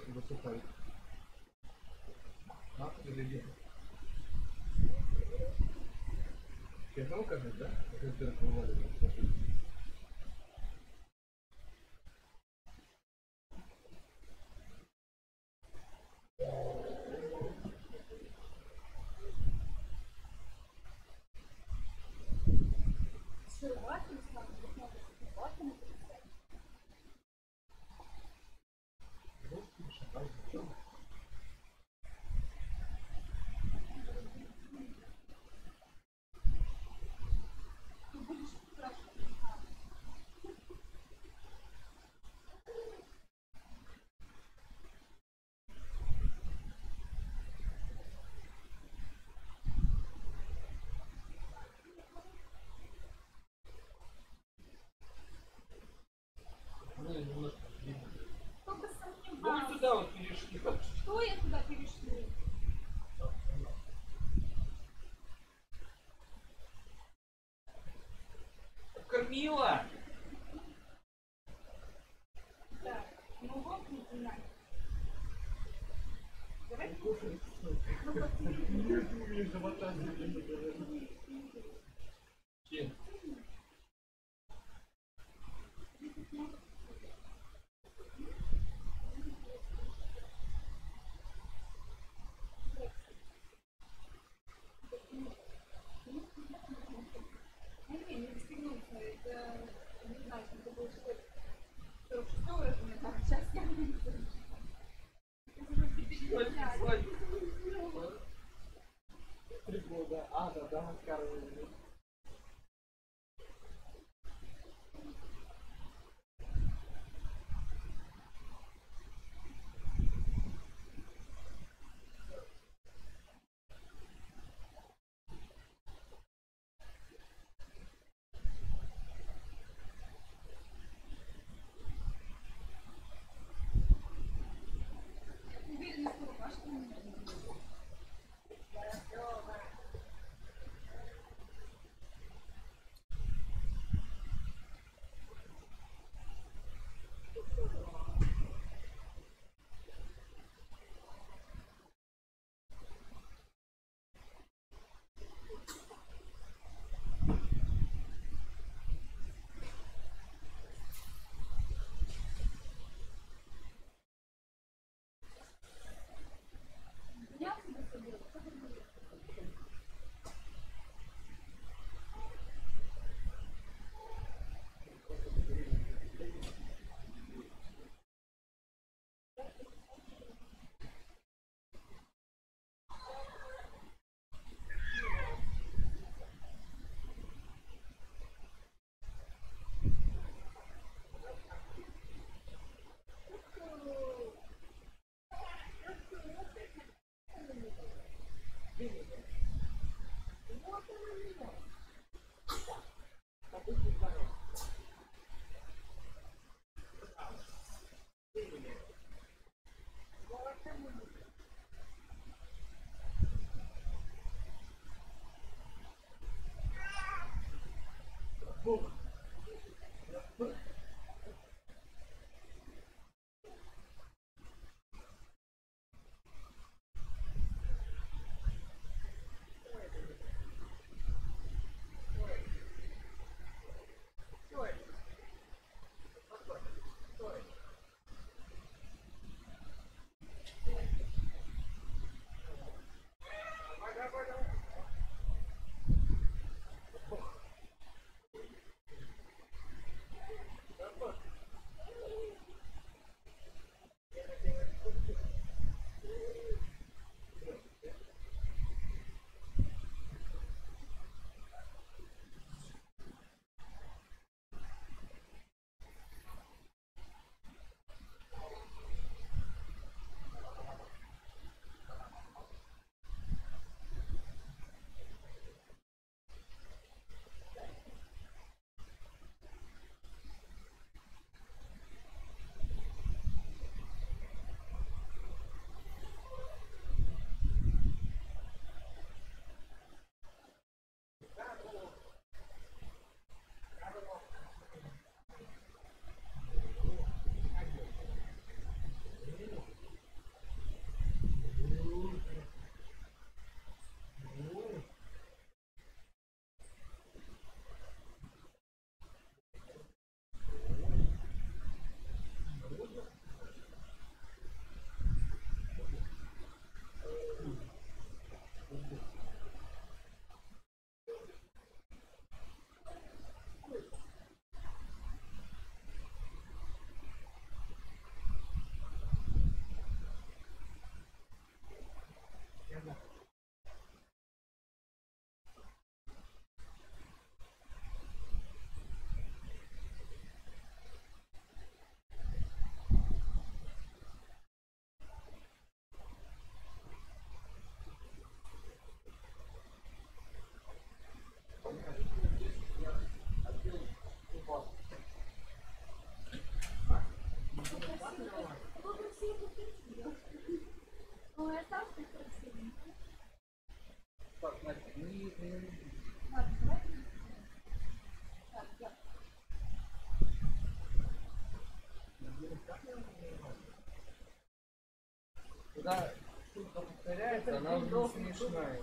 Высыхает. А, или где? Сейчас вам кажется, да? Как ты раскрывали? Шерватым стал, шерватым. Только сомневаюсь. Ну вы туда вот перешли. Что я туда перешли? Кормила! Так, ну вот не знаю. Давай кушай. Нет, живота не Чем? Не застегнуться, это, не знаю, это было что-то 46-го размера, а сейчас я не знаю. Это уже 50. 3 года, да. Когда шутка повторяется, она уже не смешная.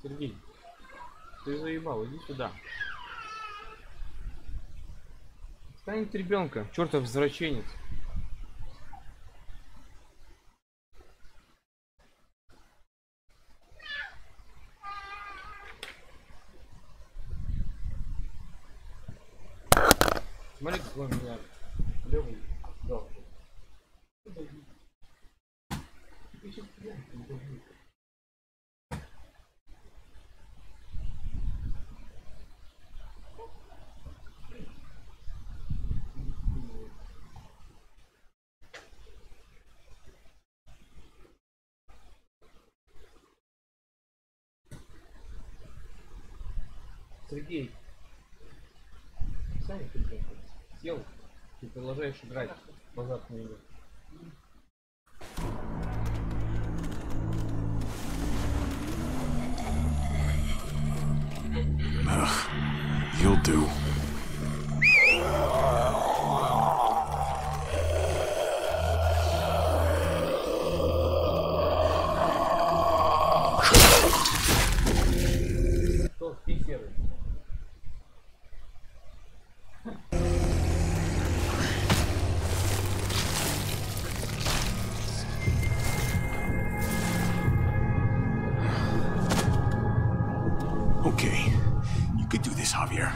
Сергей, ты заебал, иди сюда. Стань от ребенка, чертов извращенец. Смотри, какой у меня левый дал. Сергей, сами ты сел и продолжаешь играть в азартные игры. You'll do. Кто фиксирует? Okay, you could do this, Javier.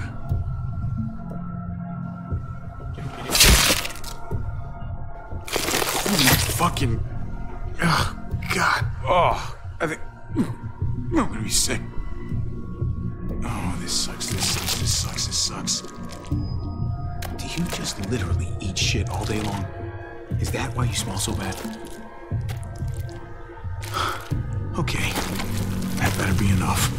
You fucking... Oh, God. Oh, I think I'm gonna be sick. Oh, this sucks, this sucks, this sucks, this sucks. Do you just literally eat shit all day long? Is that why you smell so bad? Okay, that better be enough.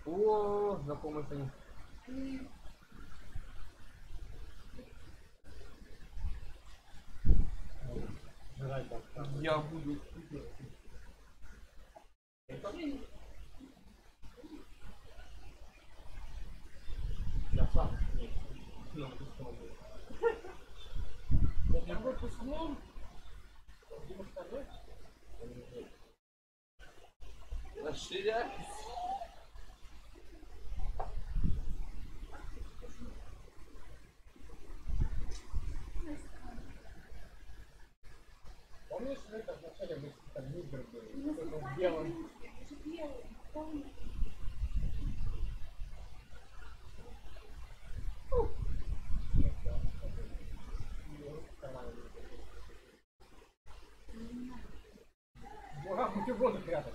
О, знакомый они. Я буду. Я сам. Я буду сном. Расширяйтесь. Помнишь, это вначале мы там Нидер был, в белом? Ага, бутерброды прятать.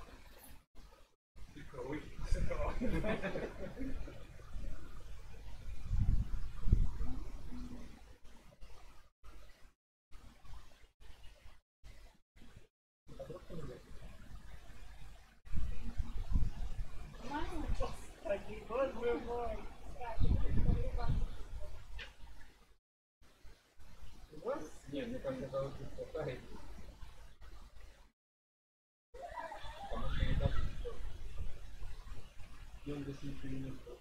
Нет, мне кажется, это очень хватает. Потому что не так. И он даже ничего не сказал.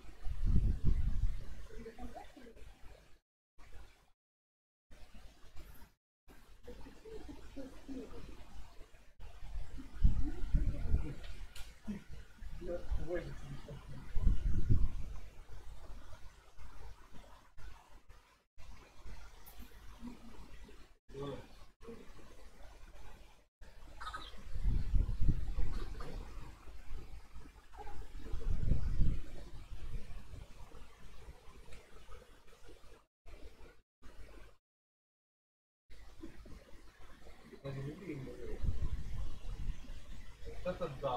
Вот это да.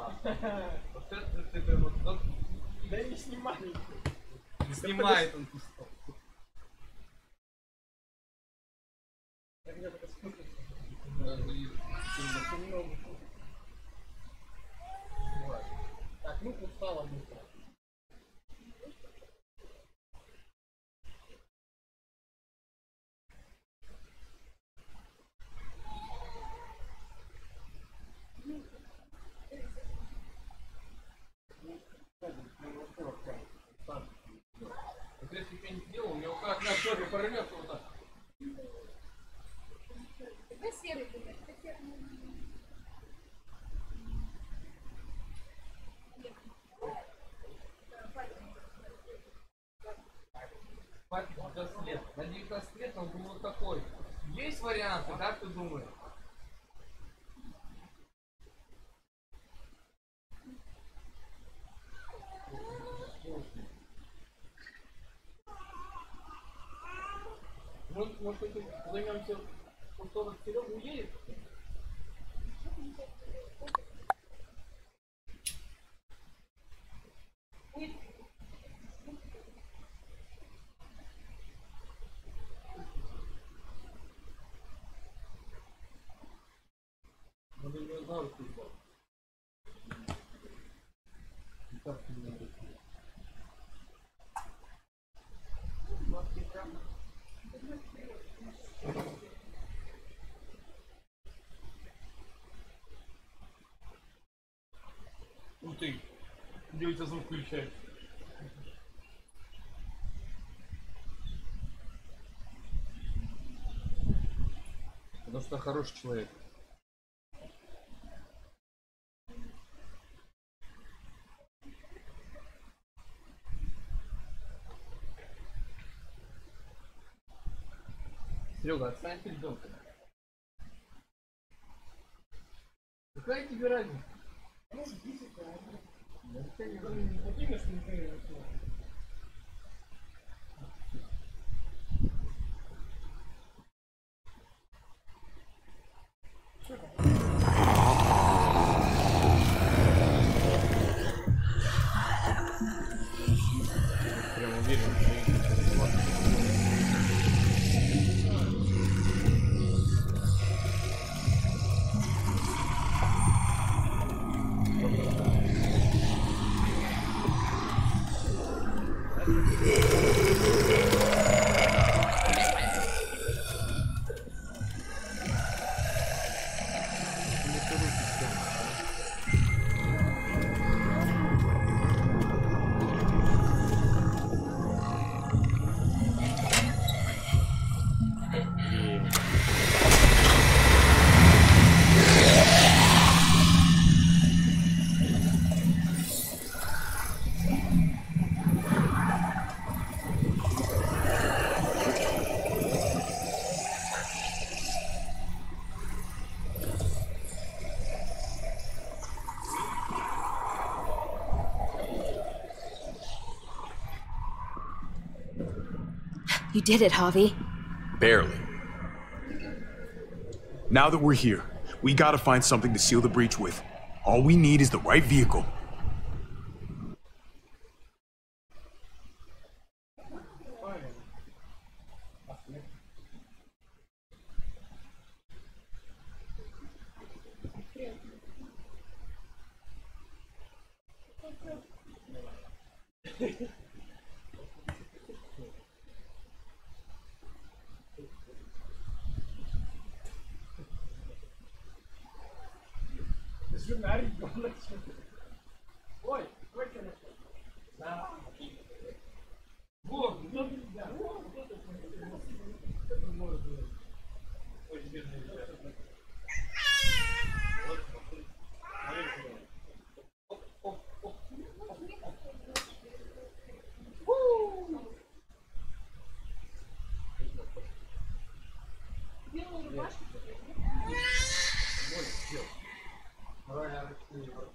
Вот это ты прям вот... Да не снимай. Не снимает он пистол. Так, ну устала быстро. Вот если бы я не сделал, у него как на шоке порвется вот так. Хватит 19 лет. На 19 лет он был вот такой. Есть варианты, как ты думаешь? Может быть, займемся в сторону Серега уедет? Надо не знаю, что это. Как ты не будешь? ты. Где у тебя звук включается? Потому что хороший человек. Серега, отстань от ребенка. Какая тебе разница? Прям уверен, что You did it, Javi. Barely. Now that we're here, we gotta find something to seal the breach with. All we need is the right vehicle. Ой, сколько нашел? Да. Вот, да. Ой, бедный ребята. Вот, смотри. Оп, оп, оп. Белую рубашку. Ой, сделал. Давай, я расскажу.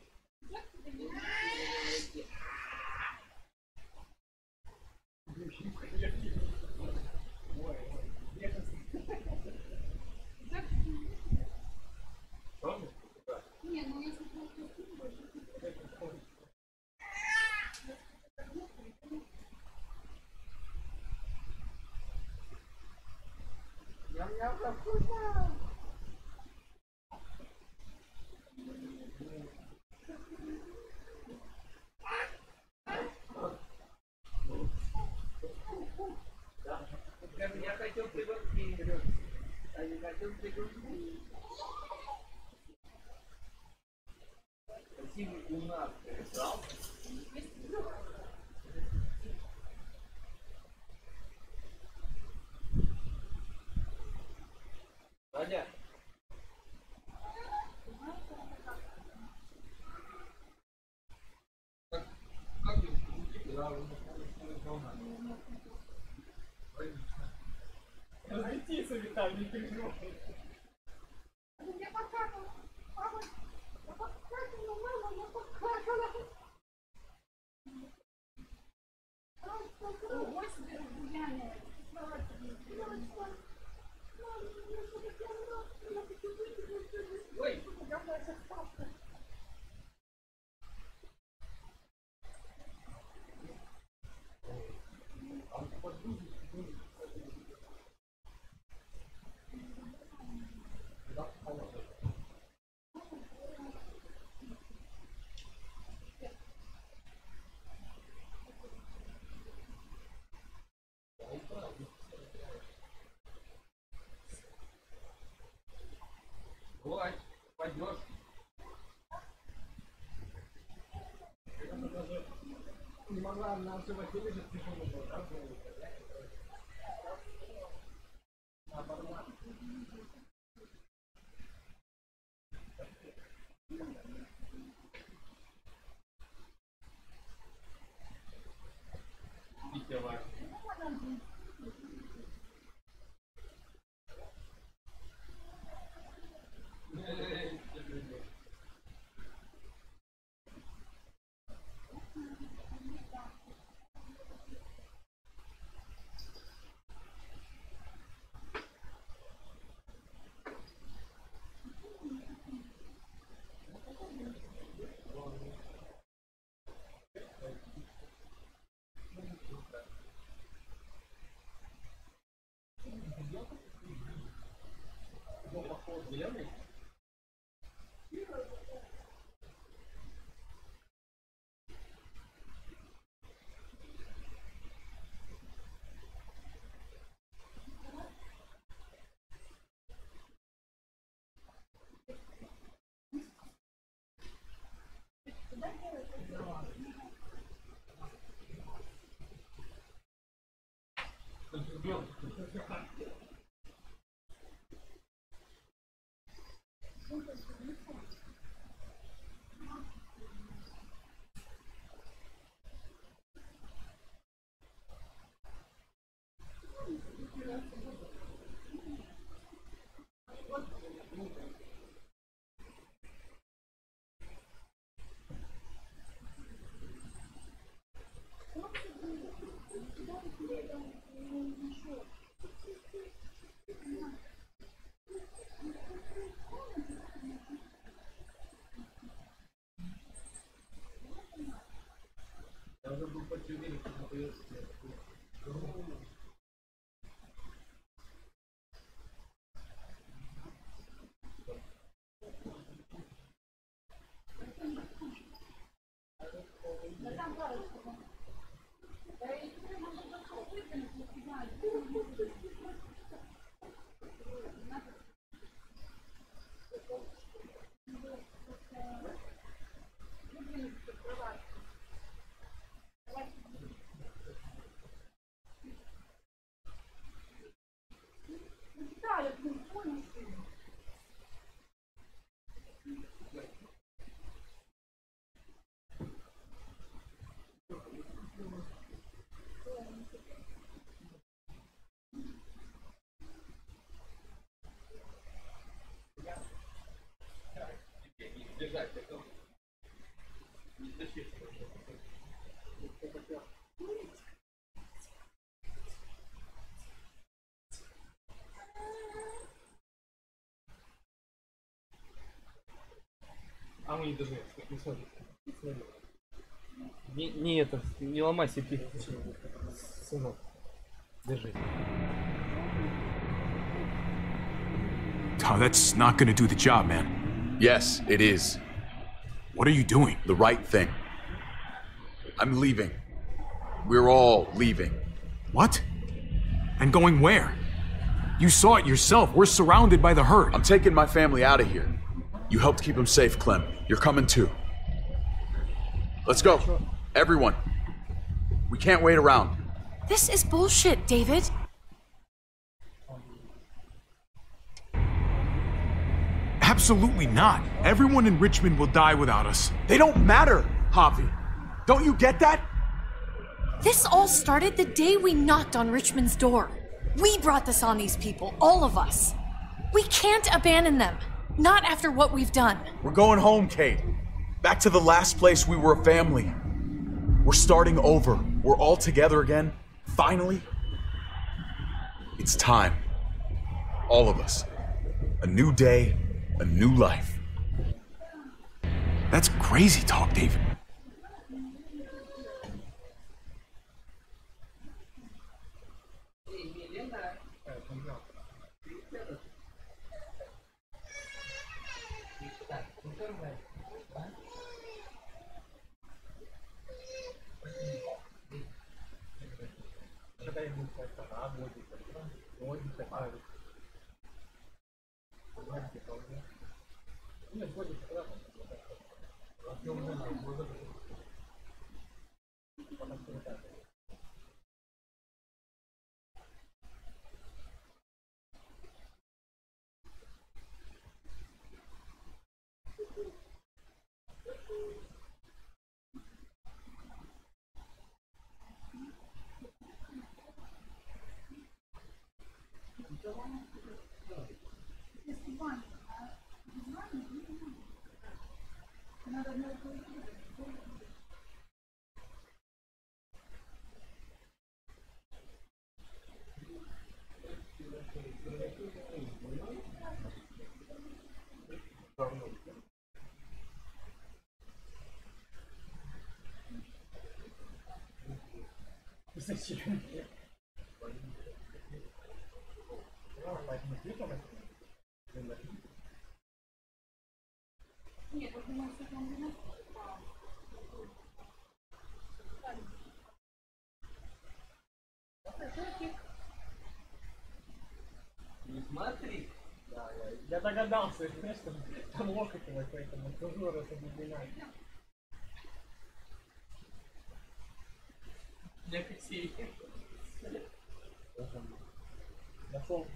Я хотел приготовить, а не хотел приготовить. Спасибо, у нас перестал. Надя. Как ты? Разлетится там, не переживай. Я покакала. Мама, я покакала, мама, я покакала. Ой, себе разгуляли. Ой, какая ставка. Ой, пойдешь. могла на животе лежать, тихоня была, так было. Зеленый? Я уже был почти уверен, что это появится. А мы не должны, не смотри. Не это, не ломай себе, сынок. Держи. Oh, that's not gonna do the job, man. Yes, it is. What are you doing? The right thing. I'm leaving. We're all leaving. What? And going where? You saw it yourself. We're surrounded by the herd. I'm taking my family out of here. You helped keep them safe, Clem. You're coming too. Let's go. Everyone. We can't wait around. This is bullshit, David. Absolutely not. Everyone in Richmond will die without us. They don't matter, Javi. Don't you get that? This all started the day we knocked on Richmond's door. We brought this on these people, all of us. We can't abandon them. Not after what we've done. We're going home, Kate. Back to the last place we were a family. We're starting over. We're all together again. Finally. It's time. All of us. A new day, a new life. That's crazy talk, David. Зачем? Не смотри. Да, я догадался, что там локоть его, поэтому тоже раз объединяет. Я как сей. Нашел.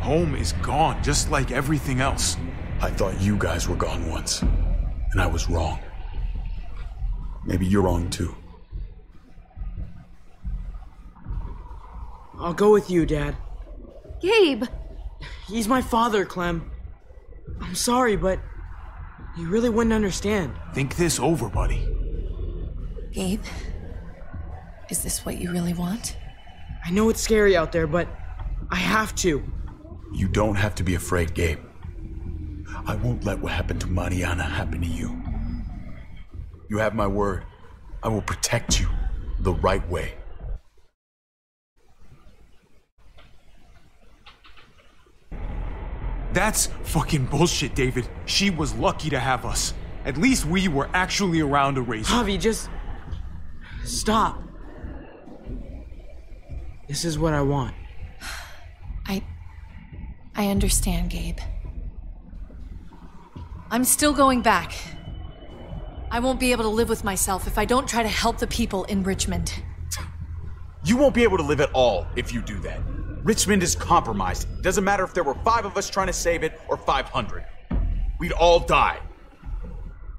Home is gone, just like everything else. I thought you guys were gone once, and I was wrong. Maybe you're wrong too. I'll go with you, Dad. Gabe! He's my father, Clem. I'm sorry, but he really wouldn't understand. Think this over, buddy. Gabe? Is this what you really want? I know it's scary out there, but I have to. You don't have to be afraid, Gabe. I won't let what happened to Mariana happen to you. You have my word. I will protect you the right way. That's fucking bullshit, David. She was lucky to have us. At least we were actually around to raise her. Javi, just stop. This is what I want. I understand, Gabe. I'm still going back. I won't be able to live with myself if I don't try to help the people in Richmond. You won't be able to live at all if you do that. Richmond is compromised. Doesn't matter if there were 5 of us trying to save it or 500. We'd all die.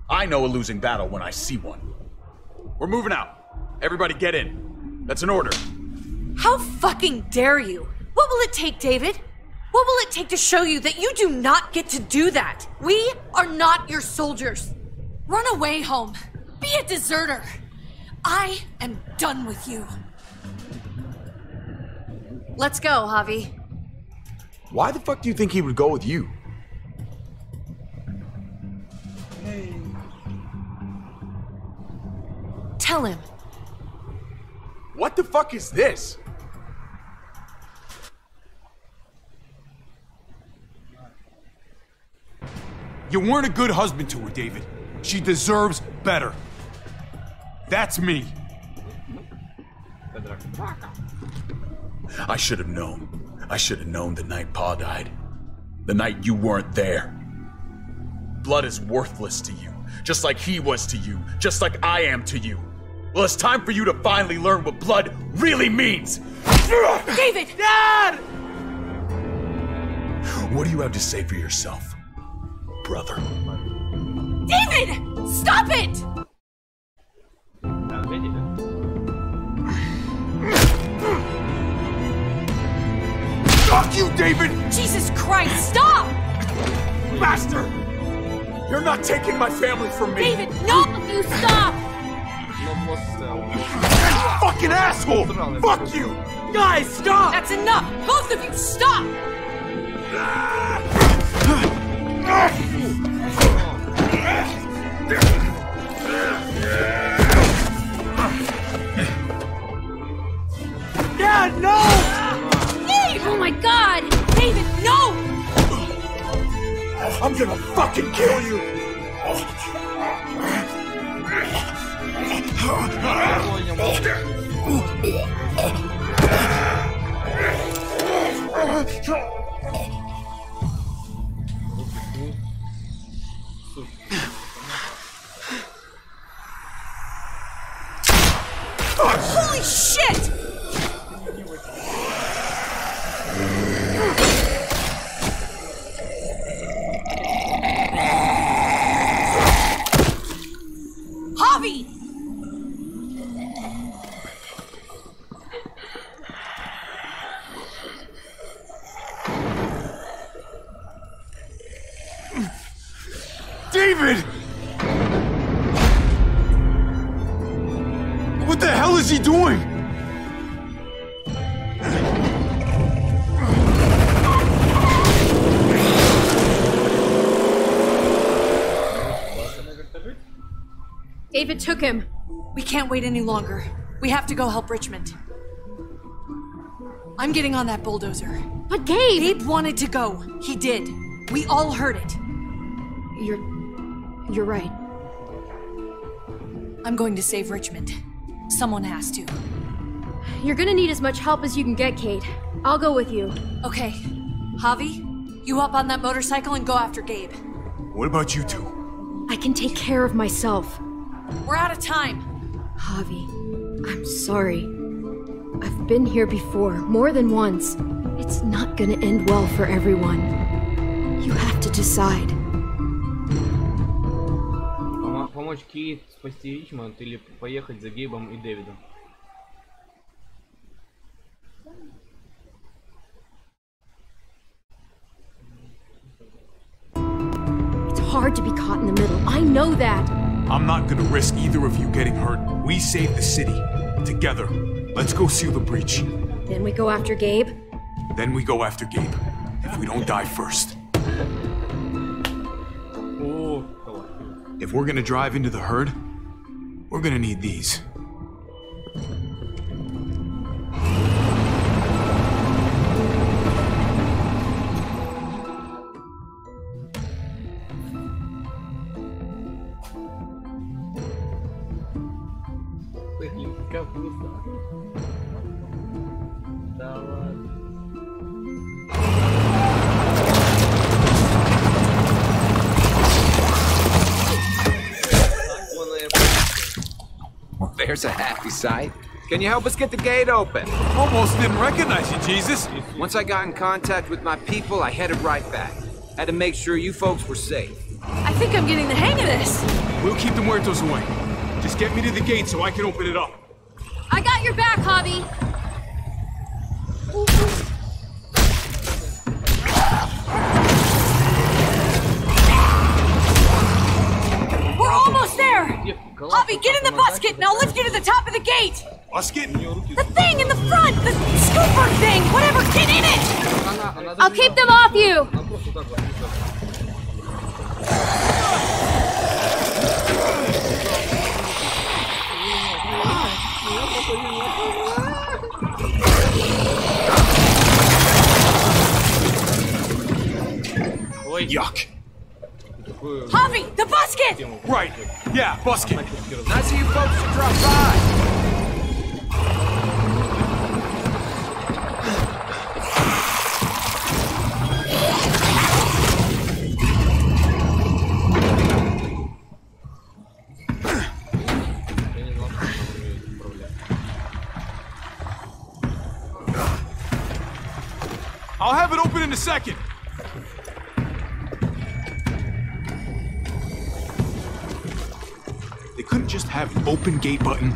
I know a losing battle when I see one. We're moving out. Everybody get in. That's an order. How fucking dare you? What will it take, David? What will it take to show you that you do not get to do that? We are not your soldiers. Run away home. Be a deserter. I am done with you. Let's go, Javi. Why the fuck do you think he would go with you? Tell him. What the fuck is this? You weren't a good husband to her, David. She deserves better. That's me. I should have known. I should have known the night Pa died. The night you weren't there. Blood is worthless to you, just like he was to you, just like I am to you. Well, it's time for you to finally learn what blood really means. David! Dad! What do you have to say for yourself, brother? David! Stop it! Fuck you, David! Jesus Christ, stop! Master! You're not taking my family from me! David, no! You stop! Fucking asshole! Fuck you! Guys, stop! That's enough! Both of you, stop! Dad, no! Oh my God! David, no! I'm gonna fucking kill you! Holy shit! Javi! David! What the hell is he doing? David took him. We can't wait any longer. We have to go help Richmond. I'm getting on that bulldozer. But Gabe! Gabe wanted to go. He did. We all heard it. You're right. I'm going to save Richmond. Someone has to. You're gonna need as much help as you can get, Kate. I'll go with you. Okay. Javi, you hop on that motorcycle and go after Gabe. What about you two? I can take care of myself. We're out of time. Javi, I'm sorry. I've been here before, more than once. It's not gonna end well for everyone. You have to decide. Помочь Кейт спасти Ричмонд или поехать за Гейбом и Дэвидом? It's hard to be caught in the middle. I know that. I'm not gonna risk either of you getting hurt. We save the city. Together. Let's go seal the breach. Then we go after Gabe? Then we go after Gabe. If we don't die first. If we're gonna drive into the herd, we're gonna need these. There's a happy sight. Can you help us get the gate open? Almost didn't recognize you, Jesus. Once I got in contact with my people, I headed right back. Had to make sure you folks were safe. I think I'm getting the hang of this. We'll keep the muertos away. Just get me to the gate so I can open it up. I got your back, Javi. We're almost there! Javi, get in the busket and I'll lift you to the top of the gate! Busket? The thing in the front! The scooper thing! Whatever, get in it! I'll keep them off you! Yuck. Javi, the busket! Right. Yeah, busket. Nice of you folks to drop by. I'll have it open in a second. They couldn't just have an open gate button.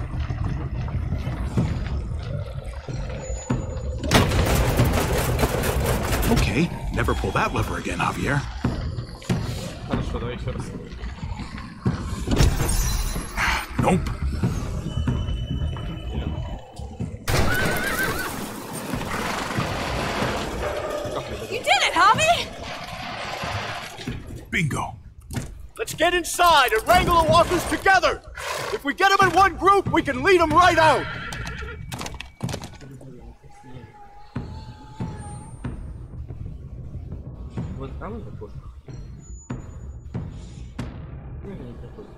Okay, never pull that lever again, Javier. Хорошо, давай еще раз. Nope. You did it, Javi! Bingo. Let's get inside and wrangle the walkers together! If we get them in one group, we can lead them right out! Вот там это просто. Не приходит.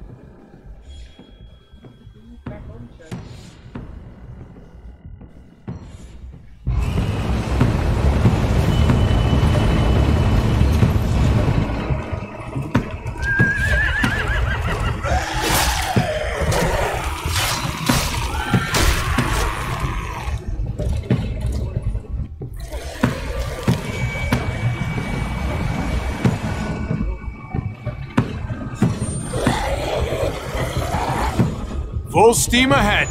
Full steam ahead.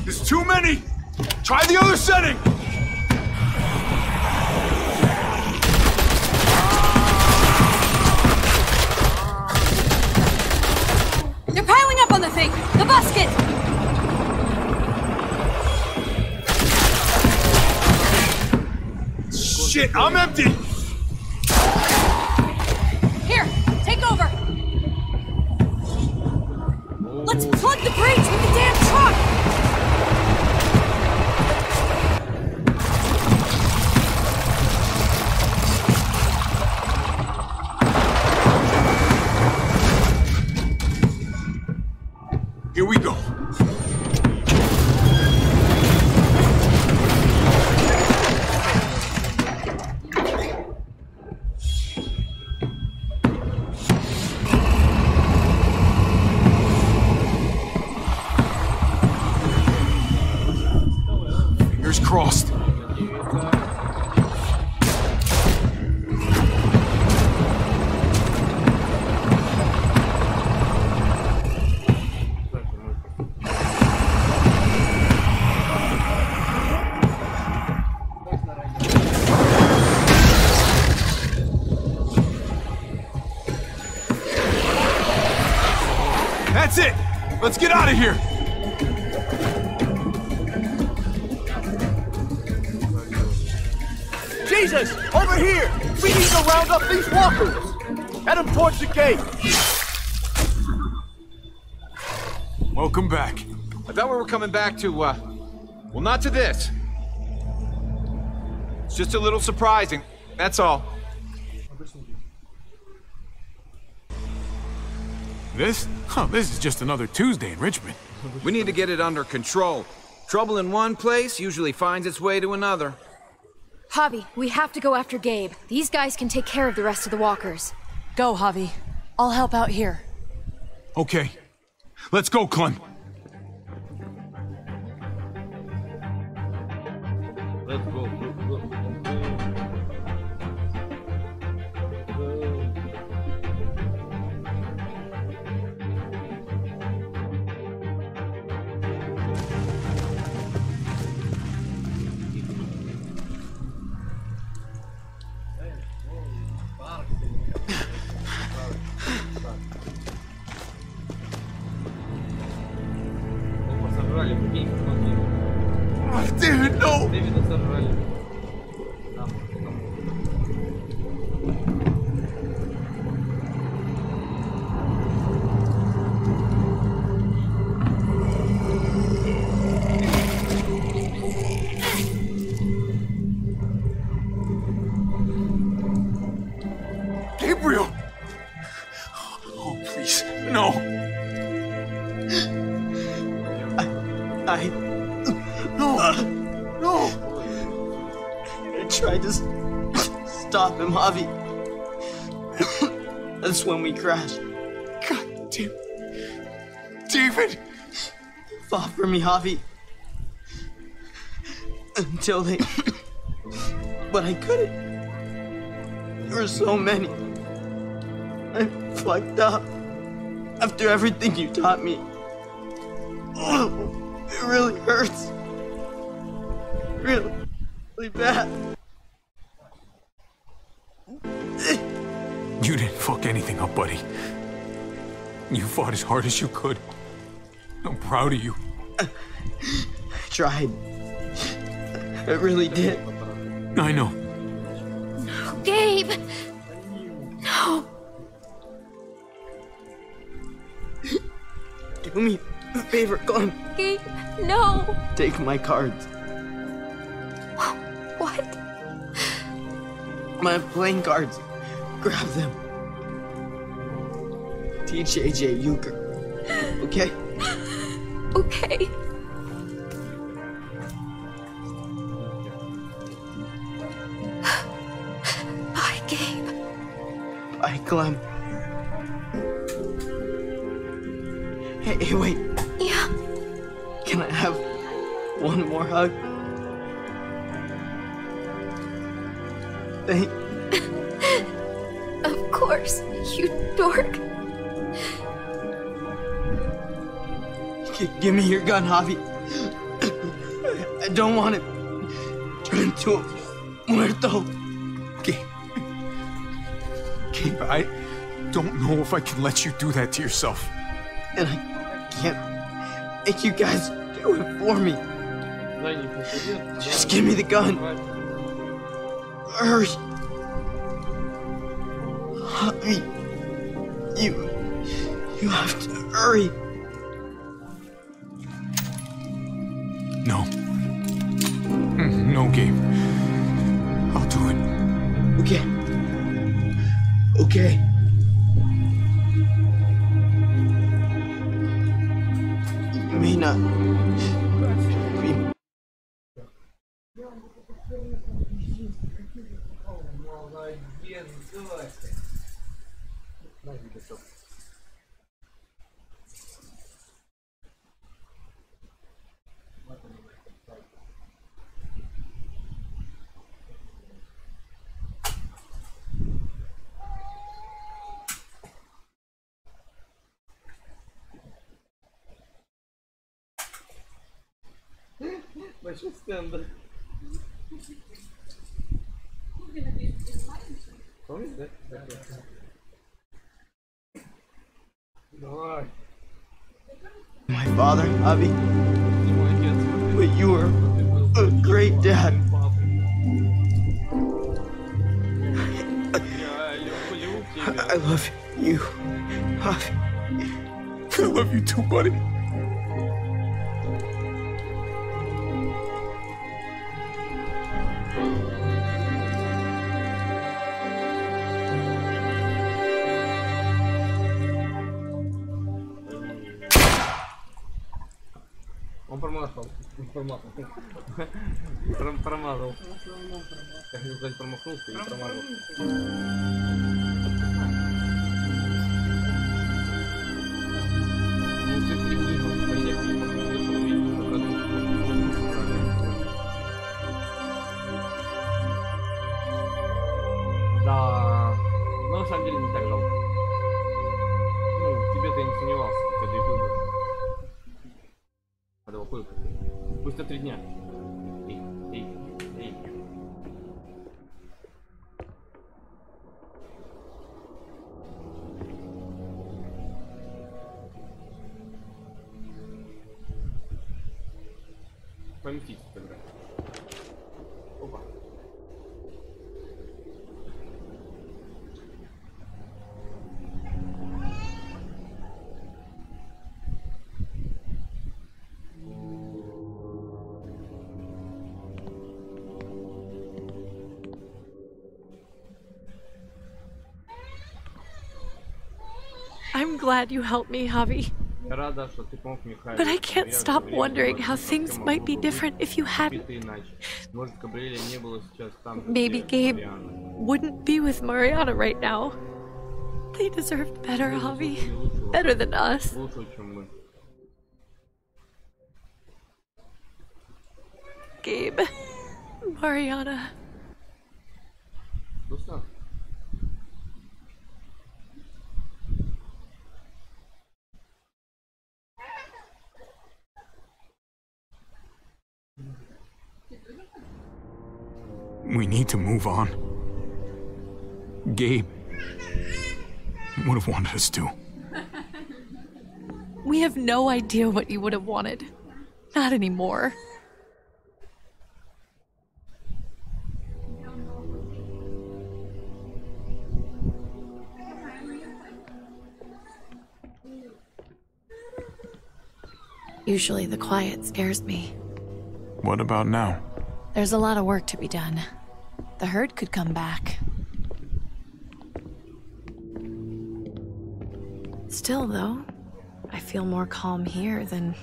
There's too many. Try the other setting. They're piling up on the thing! The busket! Shit, I'm empty! Here, take over! Let's plug the brakes with the damn truck! Here we go. Fingers crossed. That's it! Let's get out of here! Jesus! Over here! We need to round up these walkers! Head them towards the gate! Welcome back. I thought we were coming back to, well, not to this. It's just a little surprising, that's all. This? Oh, this is just another Tuesday in Richmond. We need to get it under control. Trouble in one place usually finds its way to another. Javi, we have to go after Gabe. These guys can take care of the rest of the walkers. Go, Javi. I'll help out here. Okay. Let's go, Clem. Let's go. David, no! Дэвида сожрали. Gabriel! Oh, please, no! No! I tried to stop him, Javi. That's when we crashed. God damn. David! Fought for me, Javi. Until they... But I couldn't. There were so many. I fucked up. After everything you taught me. It really hurts. Really bad. You didn't fuck anything up, buddy. You fought as hard as you could. I'm proud of you. I tried. I really did. I know. No, Gabe! No! Do me a favor, Clem. Gabe, no! Take my cards. What? My playing cards. Grab them. Teach AJ euchre. Okay? Okay. Bye, Gabe. Bye, Clem. Hey, wait. Yeah. Can I have one more hug? Thank. Of course, you dork. Give me your gun, Javi. I don't want it turn into a muerto. Gabe, I don't know if I can let you do that to yourself. And I can't make you guys do it for me. Just give me the gun. Hurry. Javi, you have to hurry. No. No, Gabe. I'll do it. Okay. Okay. You may not be... Большой стендер. Помнишь, да? Давай. My father, Javi. But you were a great dad. I love you, Javi. I love you too, buddy. Он промазал. Промазал. Я хотел сказать, промахнулся и промазал. Ну, ты прикинь, вот, поехали, чтобы увидеть, как да, но на самом деле не так жалко. Ну, тебе-то я не сомневался, когда и был. Надо его кое-как. Спустя 3 дня. Эй. Поместите тогда. Опа. I'm glad you helped me, Javi. Рада, что ты помог мне, Хави. But I can't stop wondering how things might be different if you hadn't. Может, Габриэля не было сейчас там. Maybe Gabe wouldn't be with Mariana right now. They deserved better, Javi. Better than us. Лучше, чем мы. Gabe, Mariana. Что? We need to move on. Gabe would have wanted us to. We have no idea what you would have wanted. Not anymore. Usually the quiet scares me. What about now? There's a lot of work to be done. The herd could come back. Still, though, I feel more calm here than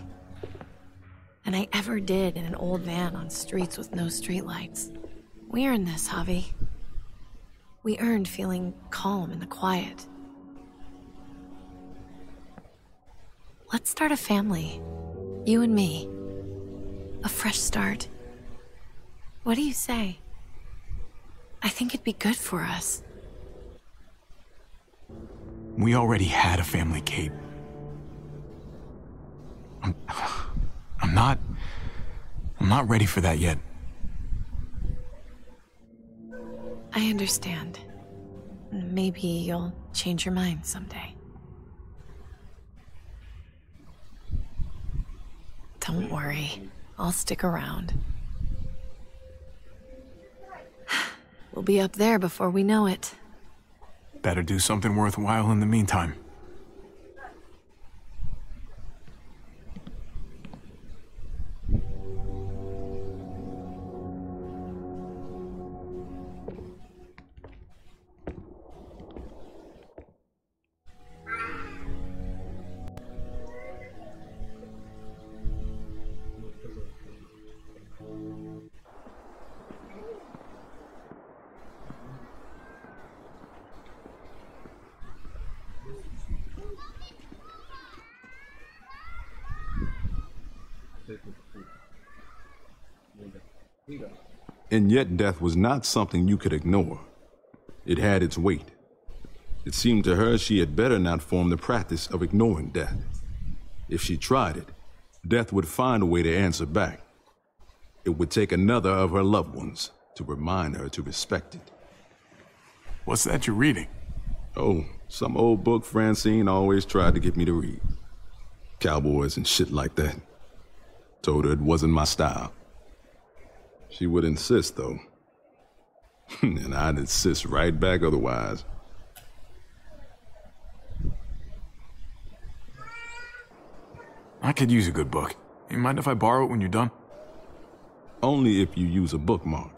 I ever did in an old van on streets with no streetlights. We earned this, Javi. We earned feeling calm in the quiet. Let's start a family. You and me. A fresh start. What do you say? I think it'd be good for us. We already had a family, Kate. I'm not ready for that yet. I understand. Maybe you'll change your mind someday. Don't worry. I'll stick around. We'll be up there before we know it. Better do something worthwhile in the meantime. And yet death was not something you could ignore. It had its weight. It seemed to her she had better not form the practice of ignoring death. If she tried it, death would find a way to answer back. It would take another of her loved ones to remind her to respect it. What's that you're reading? Oh, some old book Francine always tried to get me to read. Cowboys and shit like that. Told her it wasn't my style. She would insist, though. And I'd insist right back otherwise. I could use a good book. You mind if I borrow it when you're done? Only if you use a bookmark.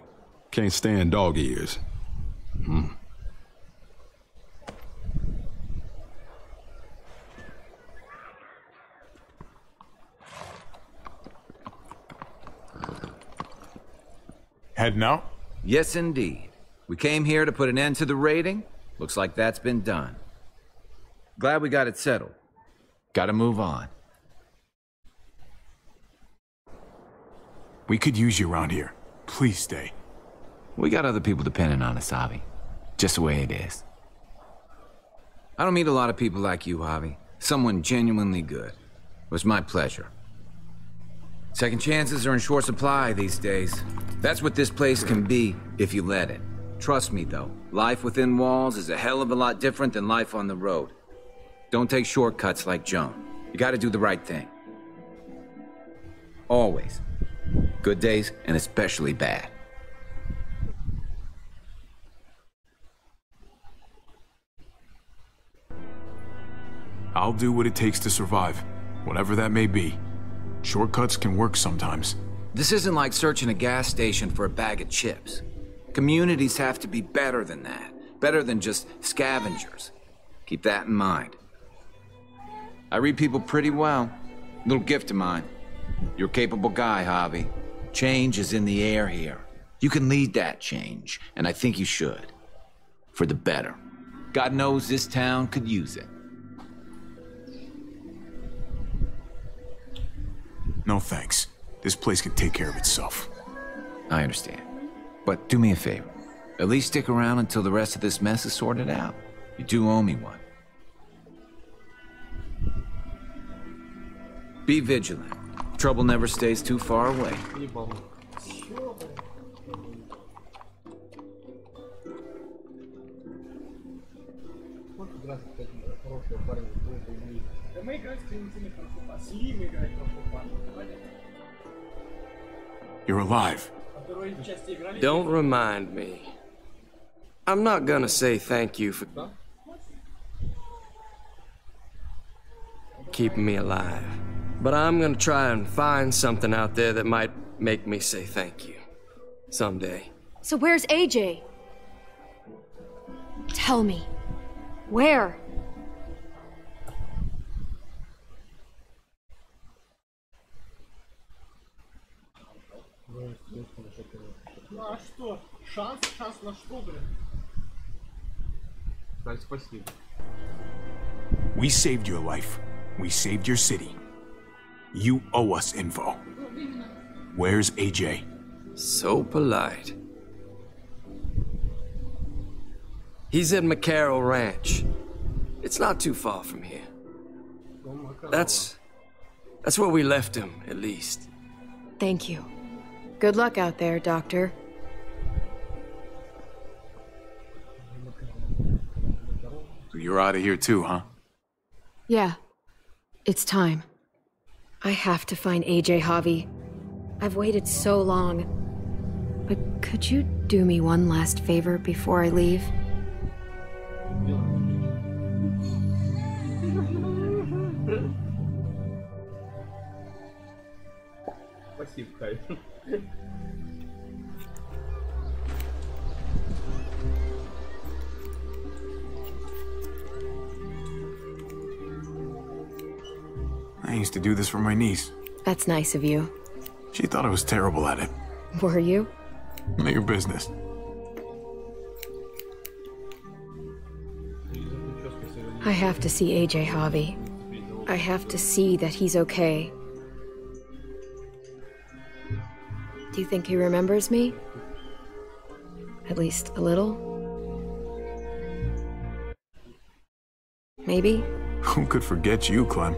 Can't stand dog ears. Heading out? Yes, indeed. We came here to put an end to the raiding. Looks like that's been done. Glad we got it settled. Gotta move on. We could use you around here. Please stay. We got other people depending on us, Javi. Just the way it is. I don't meet a lot of people like you, Javi. Someone genuinely good. It was my pleasure. Second chances are in short supply these days. That's what this place can be if you let it. Trust me, though. Life within walls is a hell of a lot different than life on the road. Don't take shortcuts like Joan. You gotta do the right thing. Always. Good days, and especially bad. I'll do what it takes to survive, whatever that may be. Shortcuts can work sometimes. This isn't like searching a gas station for a bag of chips. Communities have to be better than that. Better than just scavengers. Keep that in mind. I read people pretty well. Little gift of mine. You're a capable guy, Javi. Change is in the air here. You can lead that change, and I think you should. For the better. God knows this town could use it. No thanks. This place can take care of itself. I understand. But do me a favor. At least stick around until the rest of this mess is sorted out. You do owe me one. Be vigilant. Trouble never stays too far away. You're alive. Don't remind me. I'm not gonna say thank you for keeping me alive. But I'm gonna try and find something out there that might make me say thank you. Someday. So where's AJ? Tell me. Where? Ну а что? Шанс на что, блин? Спасибо. We saved your life. We saved your city. You owe us info. Where's AJ? So polite. He's at McCarroll Ranch. It's not too far from here. That's where we left him, at least. Thank you. Good luck out there, Doctor. So you're out of here too, huh? Yeah. It's time. I have to find AJ, Javi. I've waited so long. But could you do me one last favor before I leave? Спасибо, Кай. I used to do this for my niece. That's nice of you. She thought I was terrible at it. Were you? None of your business. I have to see AJ, Javi. I have to see that he's okay. Do you think he remembers me? At least a little? Maybe? Who could forget you, Clem?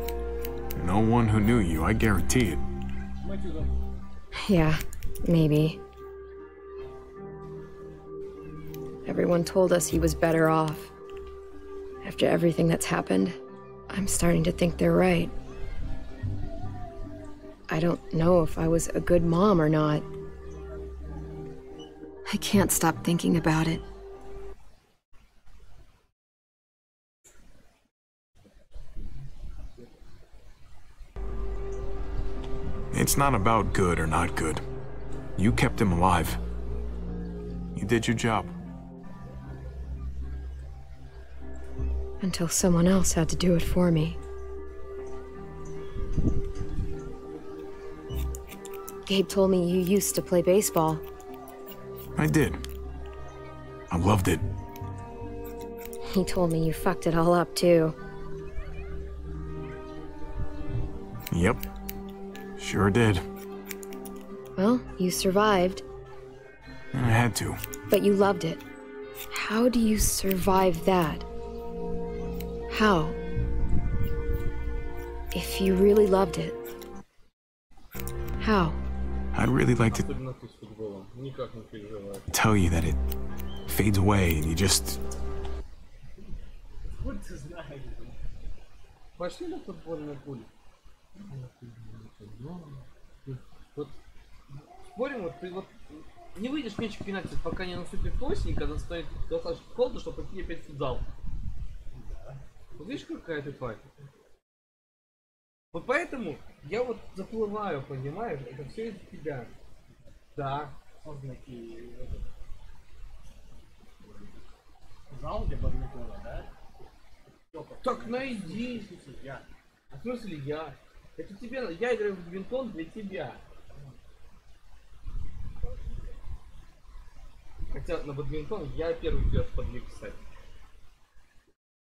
No one who knew you, I guarantee it. Yeah, maybe. Everyone told us he was better off. After everything that's happened, I'm starting to think they're right. I don't know if I was a good mom or not. I can't stop thinking about it. It's not about good or not good. You kept him alive. You did your job. Until someone else had to do it for me. Gabe told me you used to play baseball. I did. I loved it. He told me you fucked it all up, too. Yep. Sure did. Well, you survived. I had to. But you loved it. How do you survive that? How? If you really loved it. How? I'd really like to tell you that it fades away and you just... Пошли на футбольное поле. Вот спорим, вот ты вот не выйдешь мяч в пенальти, пока не наступит осень, когда станет достаточно холодно, чтобы пойти опять в футзал. Вот видишь, какая ты тварь? Вот поэтому я вот заплываю, понимаешь? Это все из-за тебя. Да. Зал для бадминтона, да? Так найди. В смысле я? Это тебе, я играю в бадминтон для тебя. Хотя на бадминтон я первый тебя подвиг, кстати.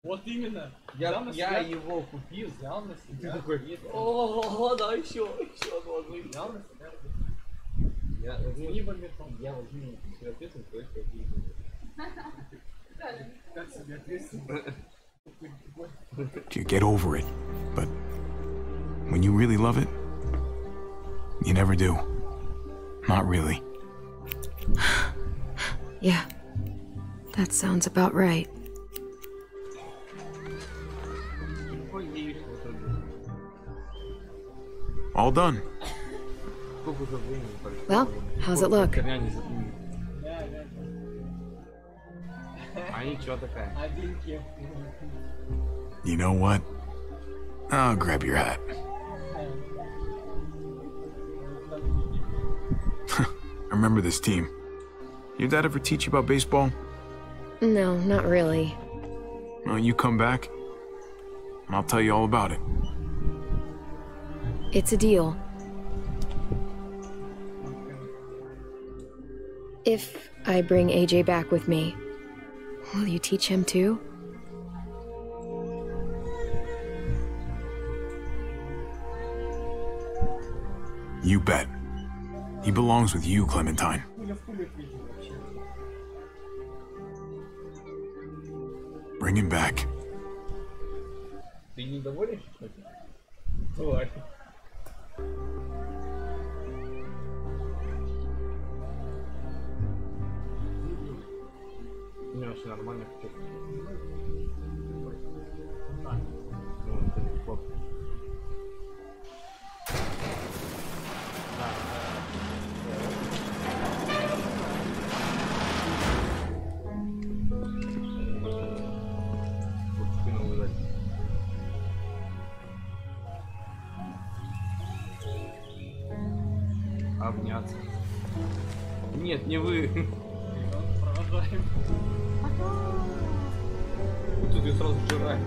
Вот именно. Я его купил. Взял на себя. Ты такой, о, да, еще одного. Взял на себя. Я возьму бадминтон. Я возьму себе ответственность, то есть как себе ответственность? You get over it, but when you really love it, you never do. Not really. Yeah, that sounds about right. All done. Well, how's it look? You know what? I'll grab your hat. I remember this team. Your dad ever teach you about baseball? No, not really. Well, you come back, and I'll tell you all about it. It's a deal. If I bring AJ back with me, will you teach him too? You bet. He belongs with you, Clementine. Bring him back. Ты недоволен? Тварь. У меня все нормально. Обняться. Нет, не вы. Продолжаем. Тут я сразу жираю.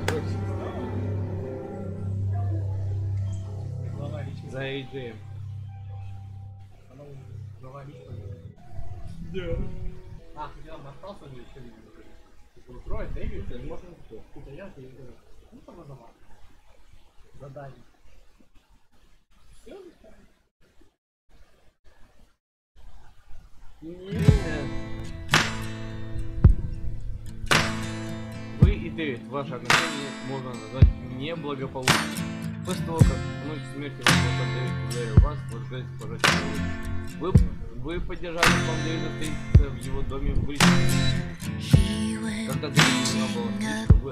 За AJ. А, ты там остался или еще не устроить, Дэвид? Можно кто? Это я, ты говорю. Ну, там называл. Задание. Все? Нет. Вы и Дэвид, ваши отношения можно назвать неблагополучными. После того, как в ночь смерти вашего Дэвид ударил вас, вы отказались пожать руку. Вы поддержали план Дэвида встретиться в его доме в Брисбене. Когда Дэвид не было слишком, вы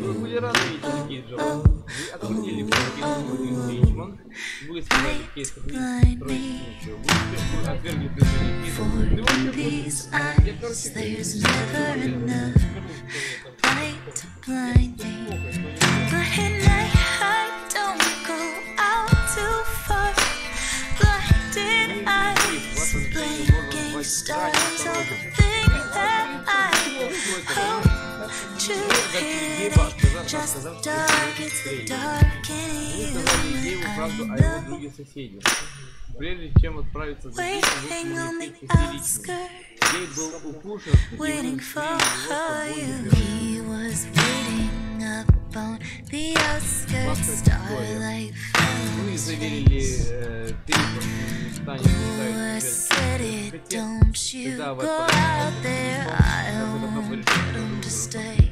вы были рады видеть Кейджа. Вы отменили импичмент, вы сказали Кейдж строить нечего. Вы отвергли предложение Кейджа. Я, короче, Just the dark, it's the dark in you. Мне сказали Еву правду о его друге соседе. Прежде чем отправиться за Гейбом, вы смогли истерично. Гейб был укушен, waiting for you. He was waiting up on the outskirts, starlight Мы заверили said it, don't you go out there. I want them to stay.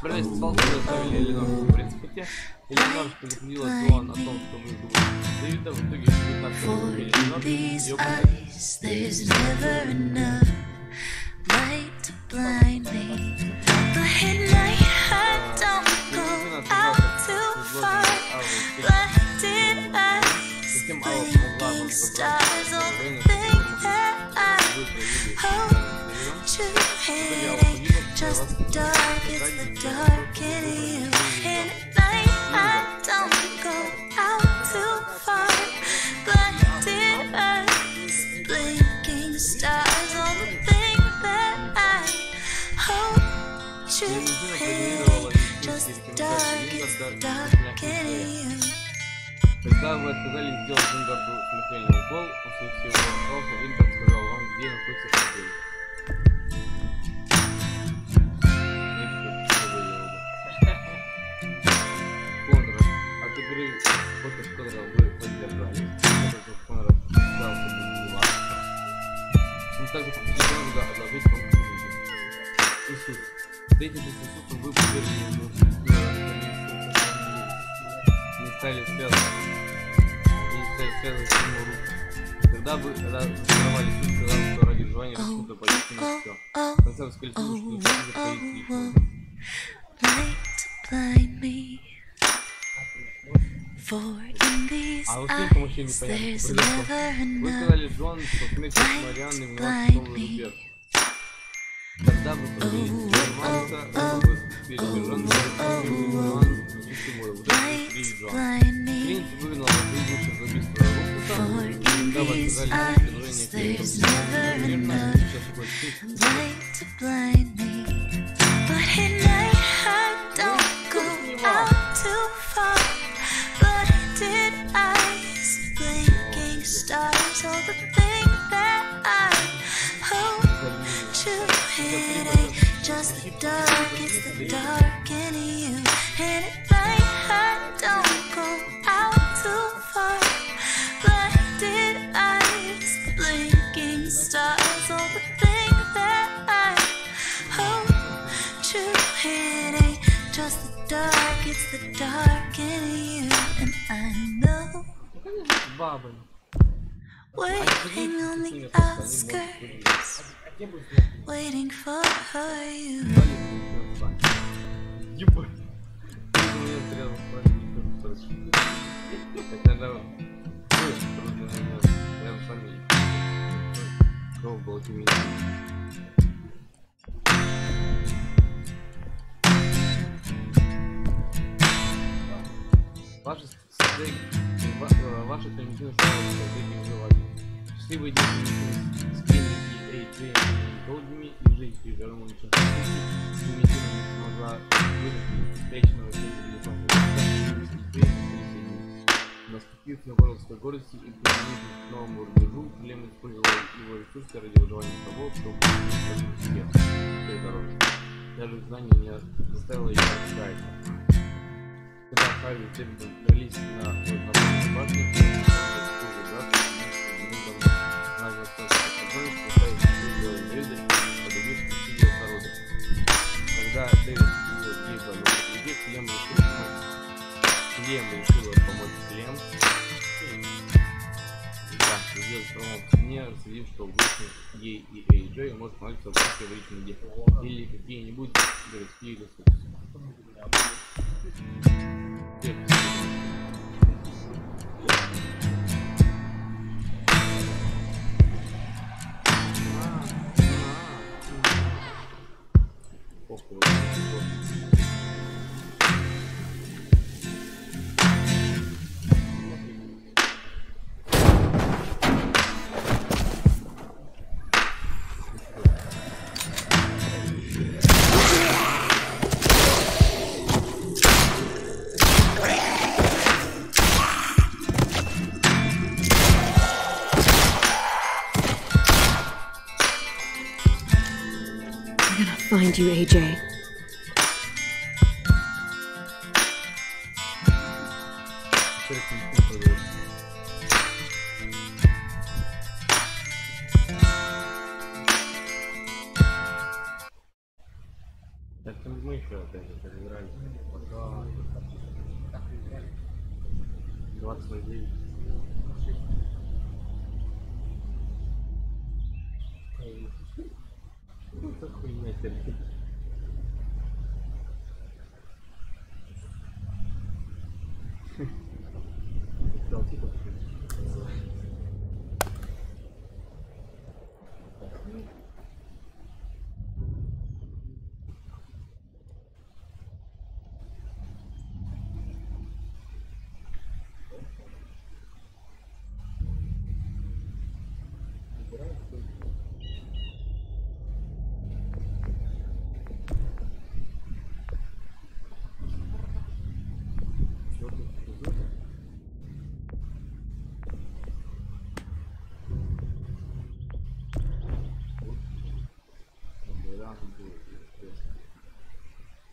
Проверять столкнули, оставили Эленор в принципе. Эленор предупредила Джоан о том, что мы будем Дэвида. В итоге мы так убили Эленор и ее затем Алла смогла Just the dark, it's the dark in you. And at night I don't go out too far. Blinded eyes, blinking stars, all the things that I hope you hate. Just the dark, it's the dark in you. Когда вы отказались сделать Вингарду смертельный укол, после всего вопроса Вингард сказал вам, где находится Проходим. От игры против которого вы поддержали, Конрад стал сопротивляться. Он также попросил Конрада отложить вам книгу. Иисус. Встретившись с Иисусом, вы поверили ему, не стали связывать ему руки. Когда вы разорвали Иисус, сказал, что ради желания раскрыто пойти на все. В конце воскликнул, что Иисус заповедь лично. А вот с мужчин непонятно произошло. Вы сказали Джон, что смерть Марианны вносит новый рубеж. Когда вы провели Джерманца, вы перебежали Джерман чистовой, уже пришли Джон. Принц выгнал вас выигравших за убийство Руфуса, когда вы отказали предложение к Stars, all the things that I hope to hit it. Just the dark, it's the dark in you. And at night I don't go out too far. Blinded eyes, blinking stars, all the things that I hope to hit it. Just the dark, it's the dark in you. And I know. Waiting on the outskirts, waiting for you. Ваши примитивные стратегии выживания. Счастливые дети с Кенни и долгими и жизнь перевернула ничего. Примитивно не смогла вырастить встречного наступив на воровской гордости и применив к новому рубежу, Лем использовал его ресурсы ради выживания того, кто будет всех той дороги. Даже знание не заставило ее отчаяться. Когда Хави и Дэвид дрались на башне, когда Дэвид увидел Гейба на воде, Лем решил помочь Лем. Да, сделать промол в стене, рассудив, что обычно Гей и Эй-Джей может понравиться в в личном деле или какие-нибудь городские ресурсы. gonna find you, AJ. Так мы еще опять же перебирали. Пока 29. Что за хуйня терпит? Сказал, типа,